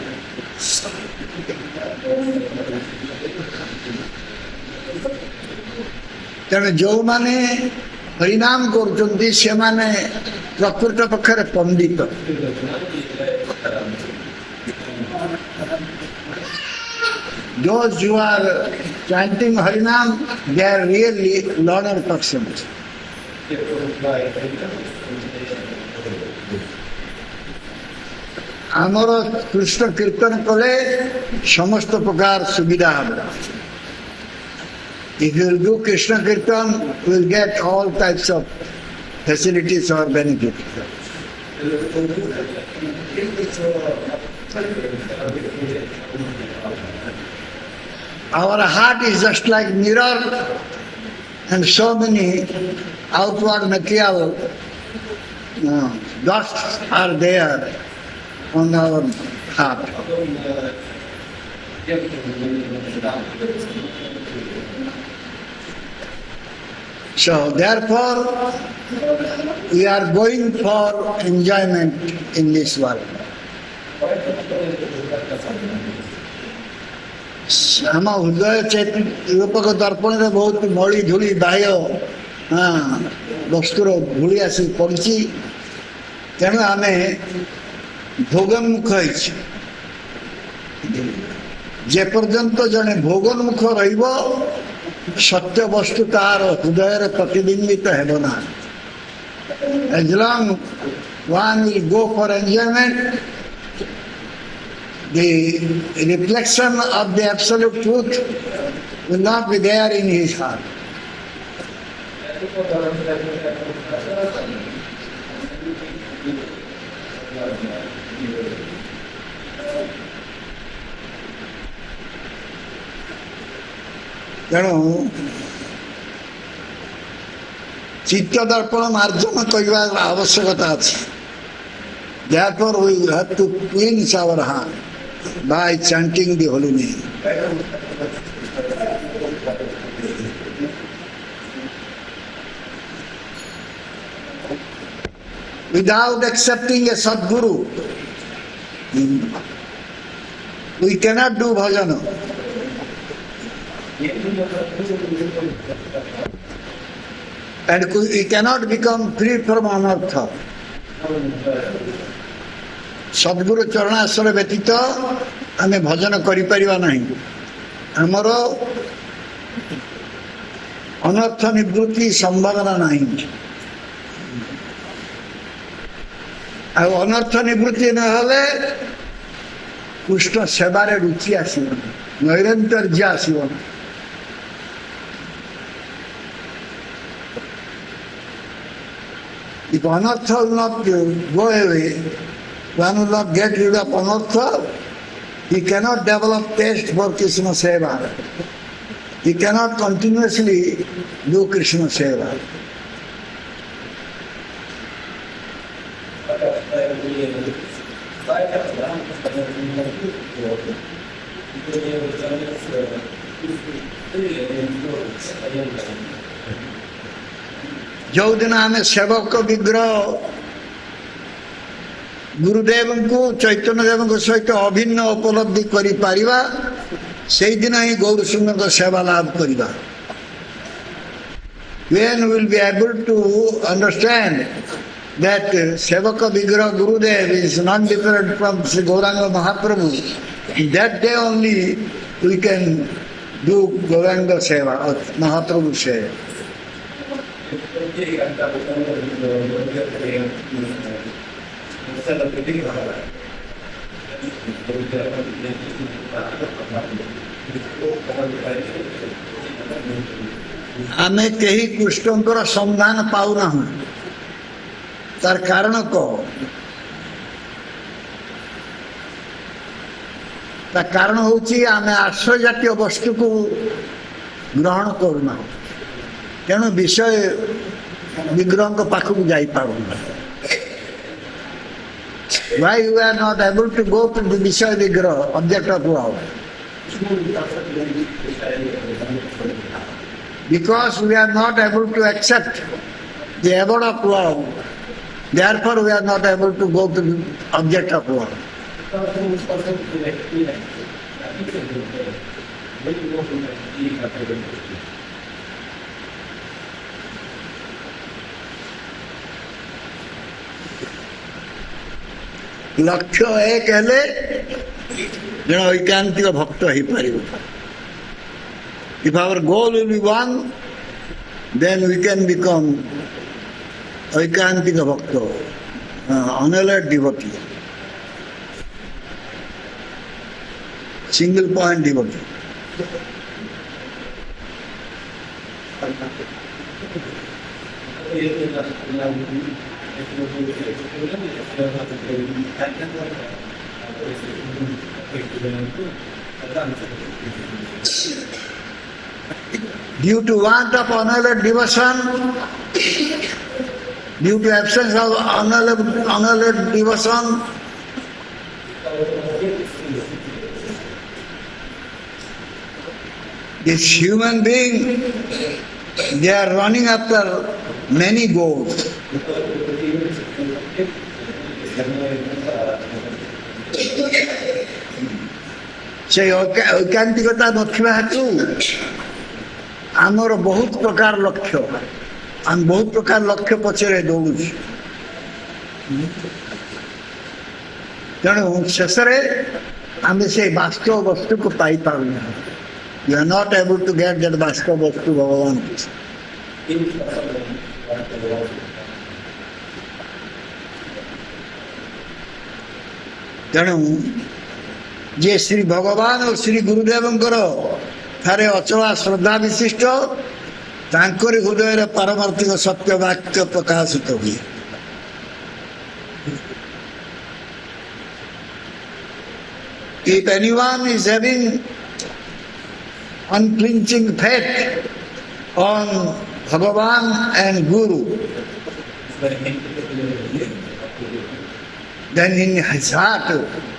ତେଣୁ ଯେଉଁମାନେ ହରିନାମ କରୁଛନ୍ତି ସେମାନେ ପ୍ରକୃତ ପକ୍ଷରେ ପଣ୍ଡିତ। Those who are chanting Harinam, they are really learned persons. ଆମର କୃଷ୍ଣ କୀର୍ତ୍ତନ କଲେ ସମସ୍ତ ପ୍ରକାର ସୁବିଧା ହେବ। If you will do Krishna Kirtan, you will get all types of facilities or benefits. Our heart is just like mirror, and so many outward material dusts are there on our heart. So therefore, we are going for enjoyment in this world. ଆମ ହୃଦୟ ରୂପକ ଦର୍ପଣରେ ବହୁତ ମଳି ଧୂଳି ବାହ୍ୟ ବସ୍ତୁର ଧୂଳି ଆସି ପଡ଼ିଛି। ତେଣୁ ଆମେ ଭୋଗନ୍ମୁଖ ହେଇଛୁ। ଯେପର୍ଯ୍ୟନ୍ତ ଜଣେ ଭୋଗନ୍ମୁଖ ରହିବ ସତ୍ୟ ବସ୍ତୁ ତାହାର ହୃଦୟରେ ପ୍ରତିବିମ୍ବିତ ହେବ ନାହିଁ। As long one will go for enjoyment, the reflection of the absolute truth will not be there in his heart. ତେଣୁ ଚିତ୍ତ ଦର୍ପଣ ମାର୍ଜନ କରିବାର ଆବଶ୍ୟକତା ଅଛି। Therefore we have to cleanse our heart by chanting the holy name. Without accepting a Sadguru, we cannot do bhajana. And we cannot become free from anartha. Sadguru ଚରଣାଶ୍ରୟ ବ୍ୟତୀତ ଆମେ ଭଜନ କରିପାରିବା ନାହିଁ। ଆମର ଅନର୍ଥ ନିବୃତ୍ତି ସମ୍ଭାବନା ନାହିଁ। ଆଉ ଅନର୍ଥ ନିବୃତ୍ତି ନହେଲେ କୃଷ୍ଣ ସେବାରେ ରୁଚି ଆସିବ, ନୈରନ୍ତର୍ଯ୍ୟ ଆସିବ। If anartha will not go away, one will not get rid of anartha, he cannot develop taste for Krishna Seva. He cannot continuously do Krishna Seva. ଯୋଉଦିନ ଆମେ ସେବକ ବିଗ୍ରହ ଗୁରୁଦେବଙ୍କୁ ଚୈତନ୍ୟ ଦେବଙ୍କ ସହିତ ଅଭିନ୍ନ ଉପଲବ୍ଧି କରିପାରିବା, ସେଇଦିନ ହିଁ ଗୌରସୁନ୍ଦରଙ୍କ ସେବା ଲାଭ କରିବା। When we will be able to understand that Sevaka Vigraha Gurudev is non different from Sri Gauranga Mahaprabhu. That day only we can do Gauranga Seva or Mahaprabhu Seva. आमे कहीं कृष्णकर संधान पाऊना तार कारण कह कारण हूँ आम आश्रय जातीय वस्तु को ग्रहण करूना तेणु विषय विग्रह पाखक जापरूना Why you are not able to go to the Vishaya Vigraha, object of love? Because we are not able to accept the abode of love, therefore we are not able to go to the object of love. लक्ष्य एक हेले जन ऐकांतिक भक्त हो पार. If our goal will be one, then we can become ऐकांतिक भक्त, unalloyed devotee, single point devotee. Due to want of unalloyed devotion, due to absence of unalloyed devotion, this human being, they are running after many goals. से ऐकांतिकता नथिबा हेतु आमर बहुत प्रकार लक्ष्य, आम बहुत प्रकार लक्ष्य पछरे दौड़ू. तेणु शेष आम से वास्तव वस्तु को पाई पारूना. You are not able to get that vastava vastu भगवान. तेणु जे श्री भगवान और श्री गुरुदेव ठारे अचला श्रद्धा विशिष्ट तांकरी हृदय पारमार्थिक सत्य वाक्य प्रकाशित हुए. If anyone is having unflinching faith on Bhagavan and Guru, then in his heart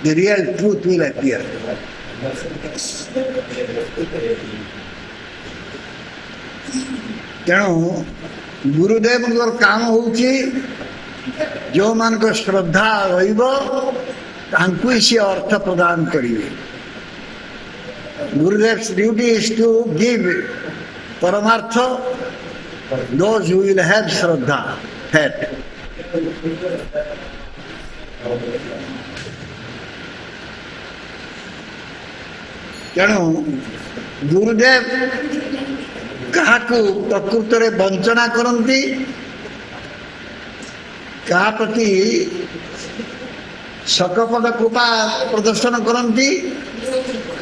the real truth will appear. तेणु गुरुदेव काम हूँ जो मान को श्रद्धा रही सी अर्थ प्रदान करेंगे. Gurudev's duty is to give paramartha those who will have shraddha, faith. तेणु गुरुदेव क्या प्रकृत में वंचना करती, क्या प्रति सकपद कृपा प्रदर्शन करती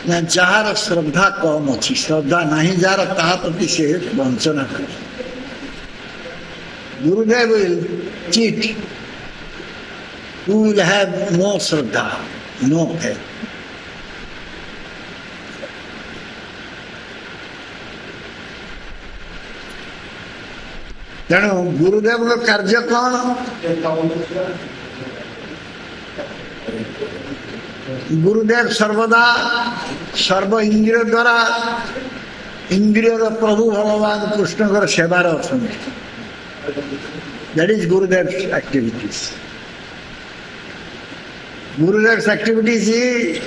ना जार श्रद्धा कम अच्छी, श्रद्धा नहीं जार ता प्रति से वंचना कर. गुरुदेव will cheat who will have no shraddha, no faith. तेणु गुरुदेव का कार्य कौन? गुरुदेव सर्वदा सर्व इंद्रिय द्वारा इंद्रिय प्रभु भगवान कृष्ण सेवार अच्छा. That is Gurudev activities. Gurudev's activities is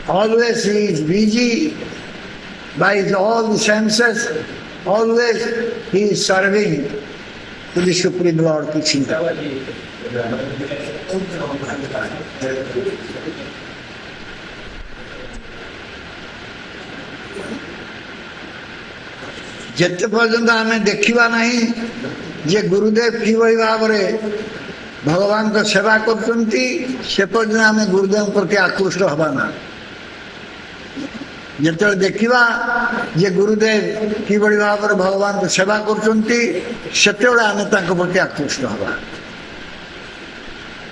always he is busy by all the senses, always he is serving to the Supreme Lord Krishna. যেতে পর্যন্ত আমি দেখিবা নাই যে গুরুদেব কিভাবে ভাবে ভগবানଙ୍କ সেবা করছেন সে পর্যন্ত আমি গুরুদেব প্রতি আকৃষ্ট হবা না। যেତେବେଳେ ଦେଖିବା ଯେ ଗୁରୁଦେବ କିଭଳି ଭାବରେ ଭଗବାନଙ୍କ ସେବା କରୁଛନ୍ତି ସେତେବେଳେ ଆମେ ତାଙ୍କ ପ୍ରତି ଆକୃଷ୍ଟ ହେବା।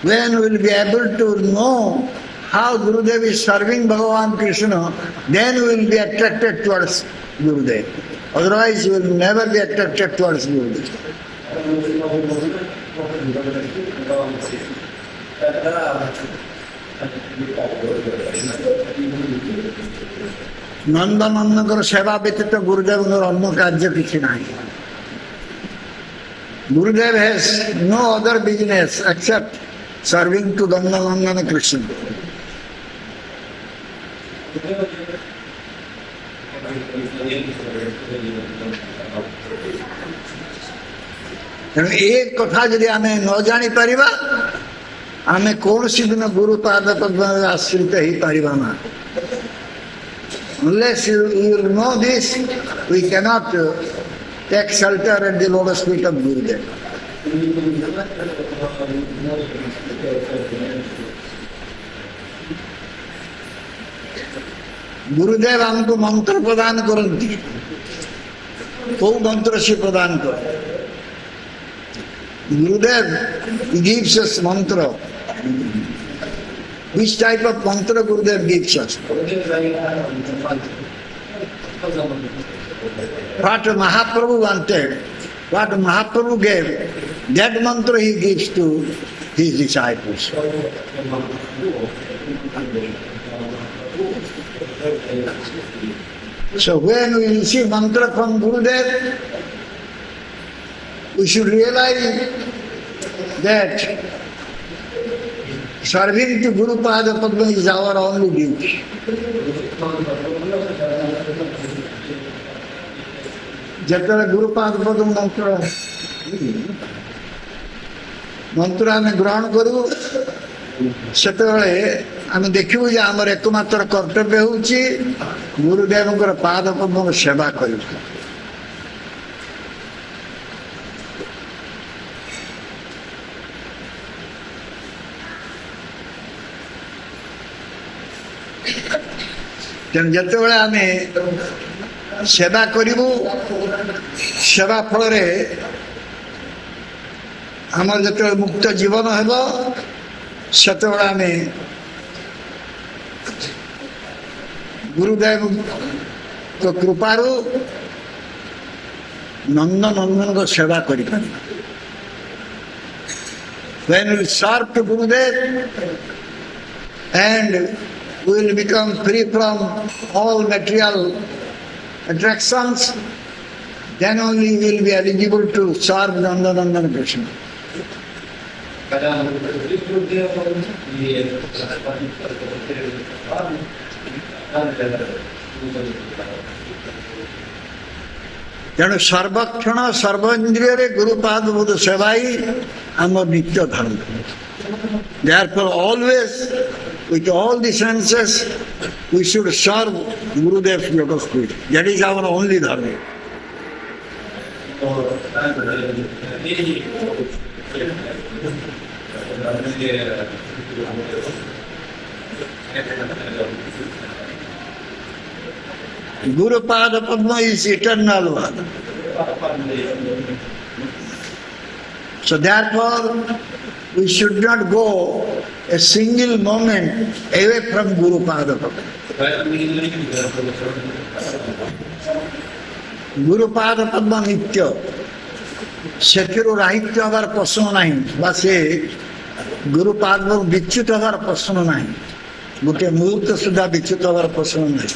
When we will be able to know how Gurudev is serving Bhagavan Krishna, then we will be attracted towards Gurudev. Otherwise we will never be attracted towards Gurudev. নন্দনন্দনଙ୍କର সেবা ব্যতীত গুরুদেবଙ୍କର ଅନ୍ୟ କାର୍ଯ୍ୟ କିଛି ନାହିଁ। Gurudev has no other business except serving to Nandana Krishna. ତେଣୁ ଏ କଥା ଯଦି ଆମେ ନ ଜାଣିପାରିବା ଆମେ କୌଣସି ଦିନ ଗୁରୁ ପାଦ ପଦ୍ମରେ ଆଶ୍ରିତ ହେଇପାରିବା ନା। Unless you will know this, we cannot take shelter at the lotus feet of Gurudev. Gurudev हमको मंत्र प्रदान करती। कोई मंत्र से प्रदान कर Gurudev gives us mantra. Which type of mantra Gurudev gives us? What Mahaprabhu wanted, what Mahaprabhu gave, that mantra he gives to his disciples. So when we receive mantra from Gurudev, we should realize that serving to Guru Pada Padma is our only duty. যেତେବେଳେ Guru Pada Padma ମନ୍ତ୍ର ଆମେ ଗ୍ରହଣ କରୁ ସେତେବେଳେ ଆମେ ଦେଖିବୁ ଯେ ଆମର ଏକମାତ୍ର କର୍ତ୍ତବ୍ୟ ହେଉଛି ଗୁରୁଦେବଙ୍କର ପାଦ ପଦ୍ମର ସେବା କରିବା। ତେଣୁ ଯେତେବେଳେ ଆମେ ସେବା କରିବୁ ସେବା ଫଳରେ ଆମର ଯେତେବେଳେ ମୁକ୍ତ ଜୀବନ ହେବ ସେତେବେଳେ ଆମେ ଗୁରୁଦେବଙ୍କ କୃପାରୁ ନନ୍ଦନନ୍ଦନଙ୍କ ସେବା କରିପାରିବା। When we serve to Gurudev and we will become free from all material attractions, then only we will be eligible to serve Nandana Krishna. ତେଣୁ ସର୍ବକ୍ଷଣ ସର୍ବେନ୍ଦ୍ରିୟରେ ଗୁରୁପାଦ ବୋଧ ସେବା ହିଁ ଆମ ନିତ୍ୟ ଧର୍ମ। Therefore always with all the senses we should serve Gurudev's lotus feet. That is our only dharma. Guru Pada Padma is eternal one. So therefore we should not go a single moment away from Guru Pada Padma. Guru Pada Padma nitya ସେଥିରୁ ରାହିତ୍ୟ ହେବାର ପ୍ରଶ୍ନ ନାହିଁ ବା ସେ ଗୁରୁ ପାଦରୁ ବିଚ୍ୟୁତ ହେବାର ପ୍ରଶ୍ନ ନାହିଁ। ଗୋଟିଏ ମୁହୂର୍ତ୍ତ ସୁଦ୍ଧା ବିଚ୍ୟୁତ ହେବାର ପ୍ରଶ୍ନ ନାହିଁ।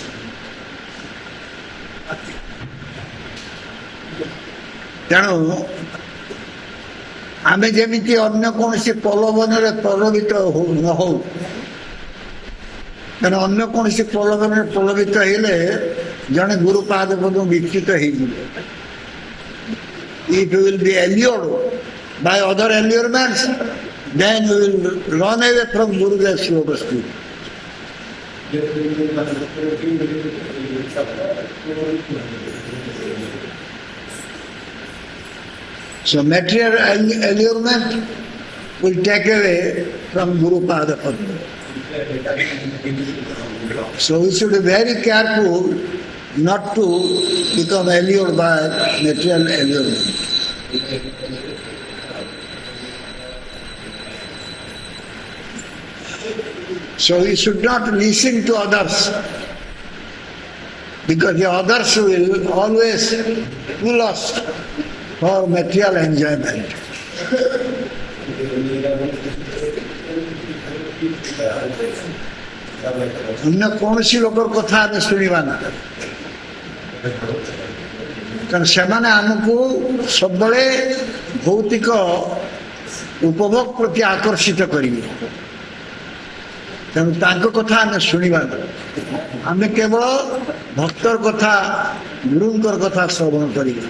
ତେଣୁ ଆମେ ଯେମିତି ଅନ୍ୟ କୌଣସି ପ୍ରଲୋଭନରେ ପ୍ରଲୋଭିତ ନ ହଉ, କାରଣ ଅନ୍ୟ କୌଣସି ପ୍ରଲୋଭନରେ ପ୍ରଲୋଭିତ ହେଲେ ଜଣେ ଗୁରୁ ପାଦ ପଦକୁ ବିଚ୍ୟୁତ ହେଇଯିବେ। If you will be allured by other allurements, then you will run away from Gurudev's lotus feet. So material allurement will take away from Guru Pada Padma. So we should be very careful not to become allured by material allurement. So we should not listen to others, because the others will always pull us for material enjoyment. अन्य कौनसी लोकर कथा आमे सुनिबा ना, कारण सेमाने आमको सबले भौतिक उपभोग प्रति आकर्षित करिवे, तेणु तांको कथा आमे सुनिबा ना, आमे केवल भक्तर कथा गुरुंकर कथा श्रवण करिवे.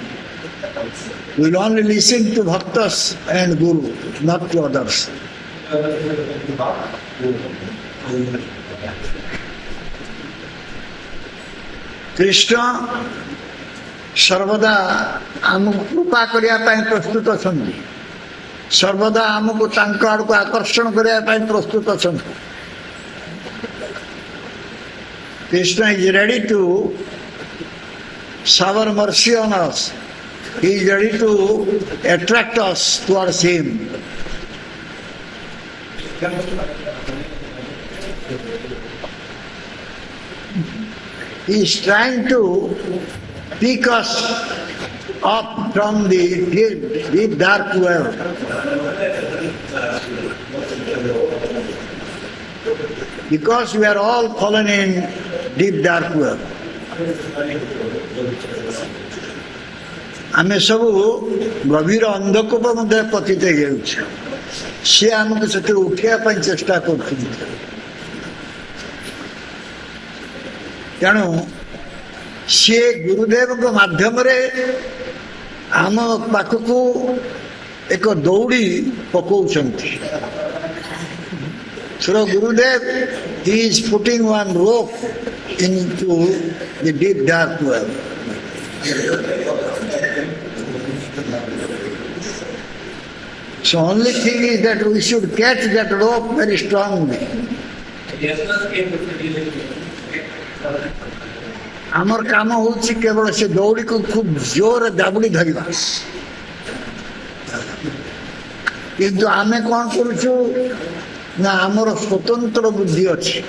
We will only listen to bhaktas and guru, not to others. Krishna सर्वदा आमको कृपा करने प्रस्तुत अच्छा, सर्वदा आमको आड़ को आकर्षण करने प्रस्तुत अच्छा. Krishna is ready to shower mercy on us. He is ready to attract us towards Him. He is trying to pick us up from the deep dark well. Because we are all fallen in deep dark well. आमे सब गभीर अंधकूप मध्य पतित हो, सी आमको से उठा चेष्टा कर. तेणु सी गुरुदेव माध्यम आम पाखक एक दौड़ी पकाउछन्ति. So Gurudev, he is putting one rope into the deep dark well. So only thing is that we should catch that rope very strongly. आमर काम होछि केवल से दौड़ी को खूब जोर दाबुड़ी धरिबा, किंतु आमे कौन करूछु ना आमर स्वतंत्र बुद्धि अछि.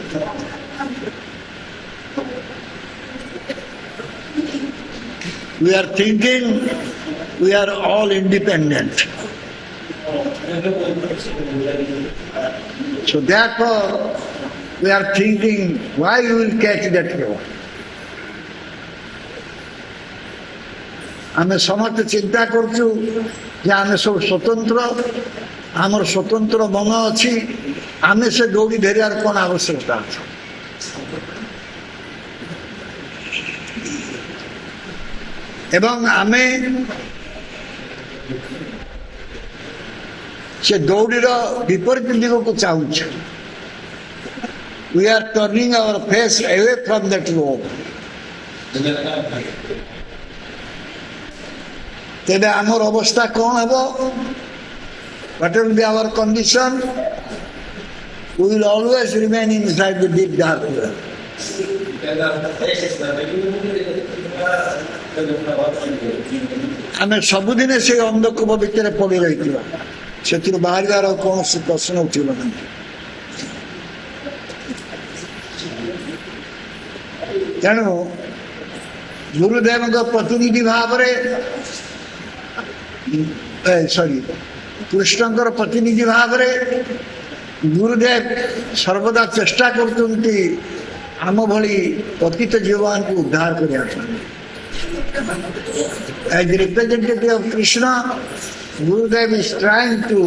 We are thinking we are all independent. So therefore we are thinking why you will catch that rope. आमे समस्त चिंता करछु जे आमे सब स्वतंत्र, आमर स्वतंत्र मन अच्छी, आमे से दौड़ी धरियार कौन आवश्यकता अछि. एवं आमे से दौड़ीर विपरीत दिग को चाहूँ. We are turning our face away from that rope. तेबे आमर अवस्था कौन हेबो? What will be our condition? We will always remain inside the deep dark well. आमे सबुदिने से अंधकूप भितर पड़ी रही, से बाहर कौन प्रश्न उठल ना. तेणु गुरुदेव प्रतिनिधि भाव सॉरी कृष्णकर प्रतिनिधि भाव गुरुदेव सर्वदा चेष्टा करते आम भली पतित जीवन को उद्धार करने. As representative of Krishna, Gurudev is trying to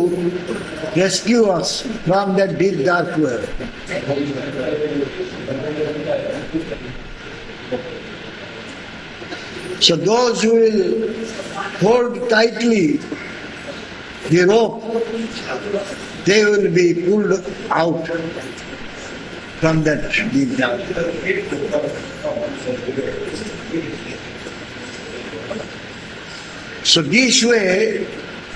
rescue us from that deep dark well. So those who will hold tightly the rope, they will be pulled out from that deep. So this way,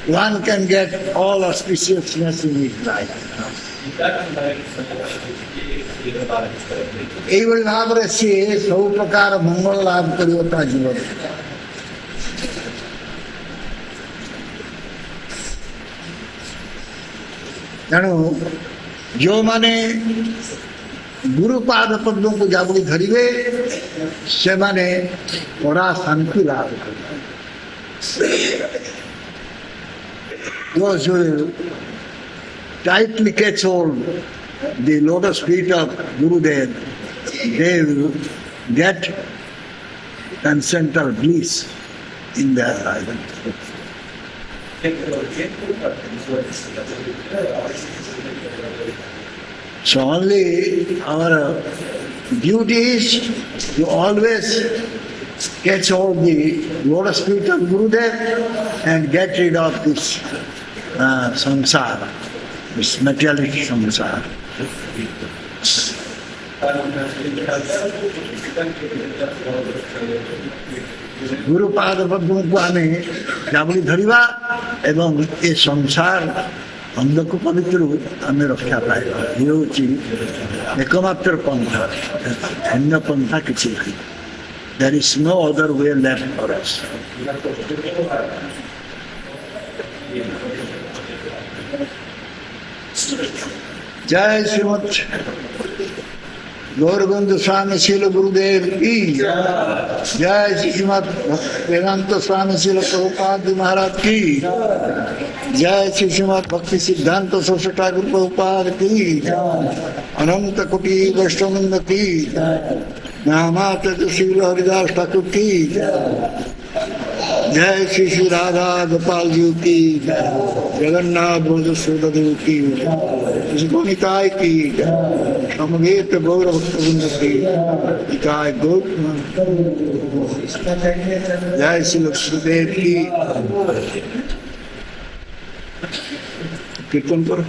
one can get all auspiciousness in his life. এইভাবে ଭାବରେ ସିଏ ସବୁ ପ୍ରକାର ମଙ୍ଗଳ ଲାଭ କରିବ ତା ଜୀବନରେ। ତେଣୁ ଯେଉଁମାନେ ଗୁରୁପାଦ ପଦ୍ମକୁ ଜାବୁଡ଼ି ଧରିବେ ସେମାନେ ପରା ଶାନ୍ତି ଲାଭ କରିବେ। Those who tightly catch hold the lotus feet of Gurudev, they will get transcendental bliss in their life. So only our duty is to always catch hold the lotus feet of Gurudev and get rid of this samsara, this materialistic samsara. ଗୁରୁପାଦ ପଦ୍ମକୁ ଆମେ ଜାବୁଡ଼ି ଧରିବା ଏବଂ ଏ ସଂସାର ଅନ୍ଧକୁ ପବିତ୍ରରୁ ଆମେ ରକ୍ଷା ପାଇବା। ଇଏ ହେଉଛି ଏକମାତ୍ର ପନ୍ଥା, ଅନ୍ୟ ପନ୍ଥା କିଛି ନାହିଁ। There is no other way left for us. जय श्रीमद गौरबंद स्वामी शील गुरुदेव की जय। श्रीमद वेदांत स्वामी शील प्रभुपाद महाराज की जय। श्रीमद भक्ति सिद्धांत सरस्वती ठाकुर प्रभुपाद की अनंत कोटि वैष्णववृंद की नामाचार्य श्री हरिदास ठाकुर की जय। श्री श्री राधा गोपाल जी की जगन्नाथ बलदेव की निकाय की समवेत गौर भक्तवृंद की निकाय गौर। जय श्री लक्ष्मीदेव की कीर्तन करो।